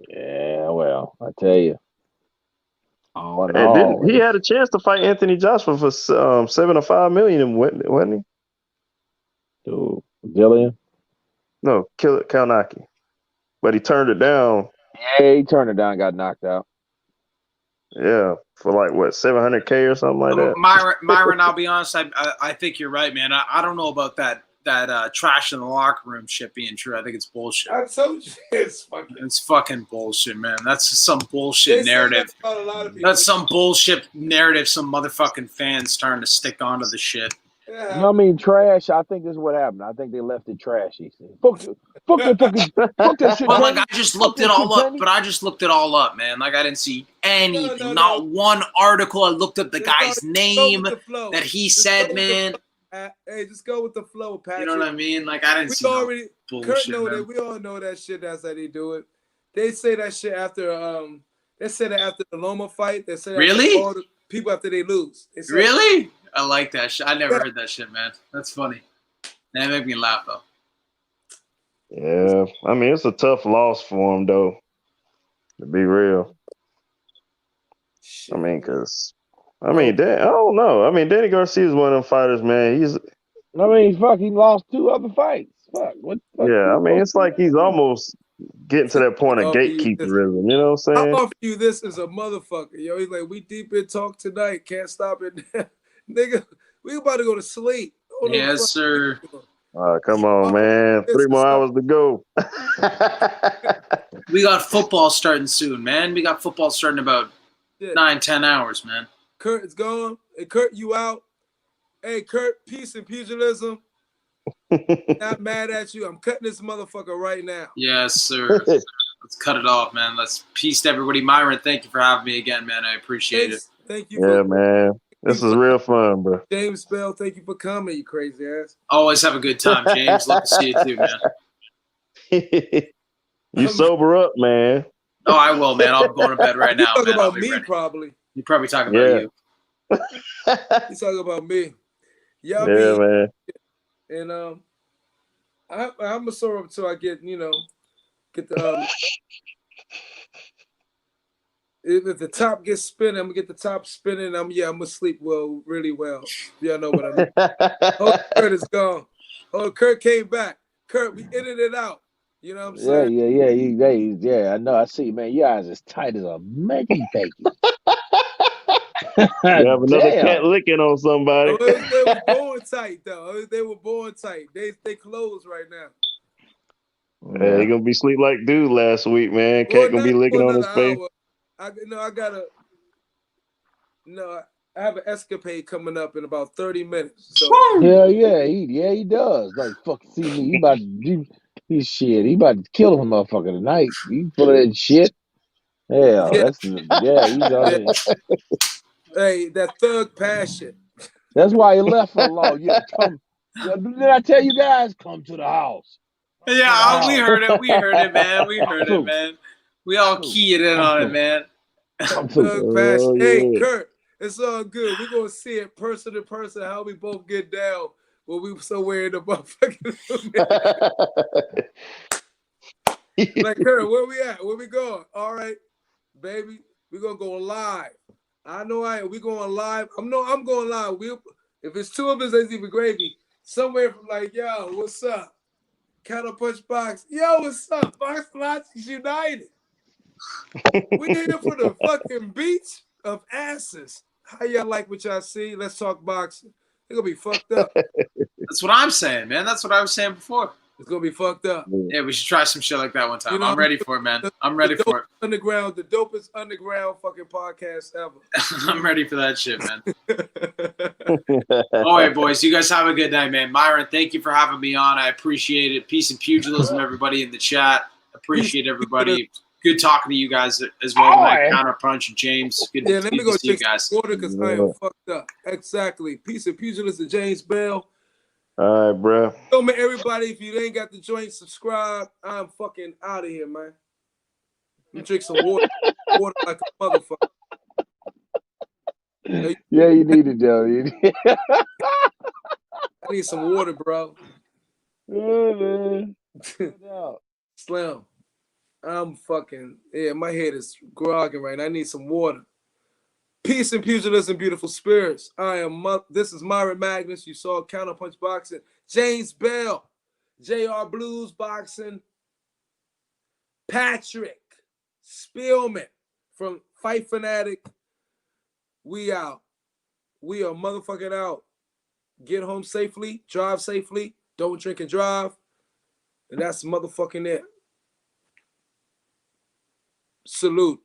Yeah, well, I tell you. And then he had a chance to fight Anthony Joshua for $7 or $5 million, wasn't he? So, Dillian? No, Kalnaki. But he turned it down. Yeah, he turned it down, got knocked out. Yeah, for like what, $700K or something like that. Myron, I'll be honest. I think you're right, man. I don't know about that trash in the locker room shit being true. I think it's bullshit. I told you it's fucking bullshit, man. That's just some bullshit narrative. That's some bullshit narrative some motherfucking fans trying to stick onto the shit. Yeah. I mean, trash. I think this is what happened. I think they left it trashy. Fuck that shit. Well, like I just looked it all up, but I just looked it all up, man. Like I didn't see anything, not one article. I looked up the guy's name that he said, man. Hey, just go with the flow, Patrick. You know what I mean? Like I didn't see already bullshit. Kurt know that. We all know that shit. That's how they do it. They say that shit after They said it after the Loma fight. They said really all the people after they lose. Really? I like that shit. I never heard that shit, man. That's funny. That made me laugh though. Yeah, I mean it's a tough loss for him though. To be real. Shit. I mean, I don't know. I mean, Danny Garcia is one of them fighters, man. He lost 2 other fights. Fuck. What? Yeah, I mean, it's like he's almost getting to that point of gatekeeperism. You know what I'm I saying? offer you this as a motherfucker. Yo, he's like, we deep in talk tonight. Can't stop it. Nigga, we about to go to sleep. Yes, sir. Come on, man. 3 more hours to go. We got football starting soon, man. We got football starting about 9-10 hours, man. Kurt is gone. Hey, Kurt, you out. Hey, Kurt, peace and pugilism. Not mad at you. I'm cutting this motherfucker right now. Yes, sir. Let's cut it off, man. Let's peace to everybody. Myron, thank you for having me again, man. I appreciate it. Thank you. Yeah, man. This is real fun, bro. James Bell, thank you for coming, you crazy ass. Always have a good time, James. Love to see you too, man. You sober up, man. Oh, I will, man. I'll go to bed right now. He's talking man. about me, probably. You're probably talking about you. He's talking about me. Yeah, man. And I'm gonna sober up until I get the if the top gets spinning, I'm gonna get the top spinning. I'm gonna sleep really well. Y'all know what I mean. Oh, Kurt is gone. Oh, Kurt came back. Kurt, we edited it out. You know what I'm saying? Yeah. I know. I see, man. Your eyes as tight as a Maggie bacon. You have another cat licking on somebody. Oh, they were born tight though. They were born tight. They closed right now. Yeah, he gonna be sleep like dude last week, man. Cat gonna be licking on his face. I have an escapade coming up in about 30 minutes. So. Hell yeah, he does. Like fucking see me, he about to kill him motherfucker tonight. He full of that shit. Hell, he's on it. Hey, that thug passion. That's why he left for a long. Did I tell you guys? Come to the house. Yeah, we heard it. We heard it, man. We heard it, man. We all keyed in on it, man. Thug passion. Hey, Kurt, it's all good. We're gonna see it person to person how we both get down when we somewhere in the motherfucking. Like, Kurt, where we at? Where we going? All right, baby, we're gonna go live. I know we going live. I'm going live. If it's two of us, that's even gravy. Somewhere from like, yo, what's up? Cattle Punch Box. Yo, what's up? Box Lots United. We here for the fucking beach of asses. How y'all like what y'all see? Let's talk boxing. It's gonna be fucked up. That's what I'm saying, man. That's what I was saying before. It's gonna be fucked up. Yeah, we should try some shit like that one time. You know, I'm ready for it, man. I'm ready for it. The dopest underground fucking podcast ever. I'm ready for that shit, man. All right, boys. You guys have a good night, man. Myron, thank you for having me on. I appreciate it. Peace and pugilism, everybody in the chat. Appreciate everybody. Good talking to you guys as well tonight. Counter Punch and James. Good let me go to see you guys. Water because I am fucked up. Exactly. Peace and pugilism, James Bell. All right, bro. So, man, everybody, if you ain't got the joint, subscribe. I'm fucking out of here, man. You drink some water like a motherfucker. Yeah, you need it, Joe. I need some water, bro. Yeah, man. Slim. I'm fucking, my head is grogging right now. I need some water. Peace and pugilism, beautiful spirits. This is Myron Magnus. You saw Counterpunch Boxing. James Bell, JR Blues Boxing. Patrick Spielman from Fight Fanatic. We out. We are motherfucking out. Get home safely. Drive safely. Don't drink and drive. And that's motherfucking it. Salute.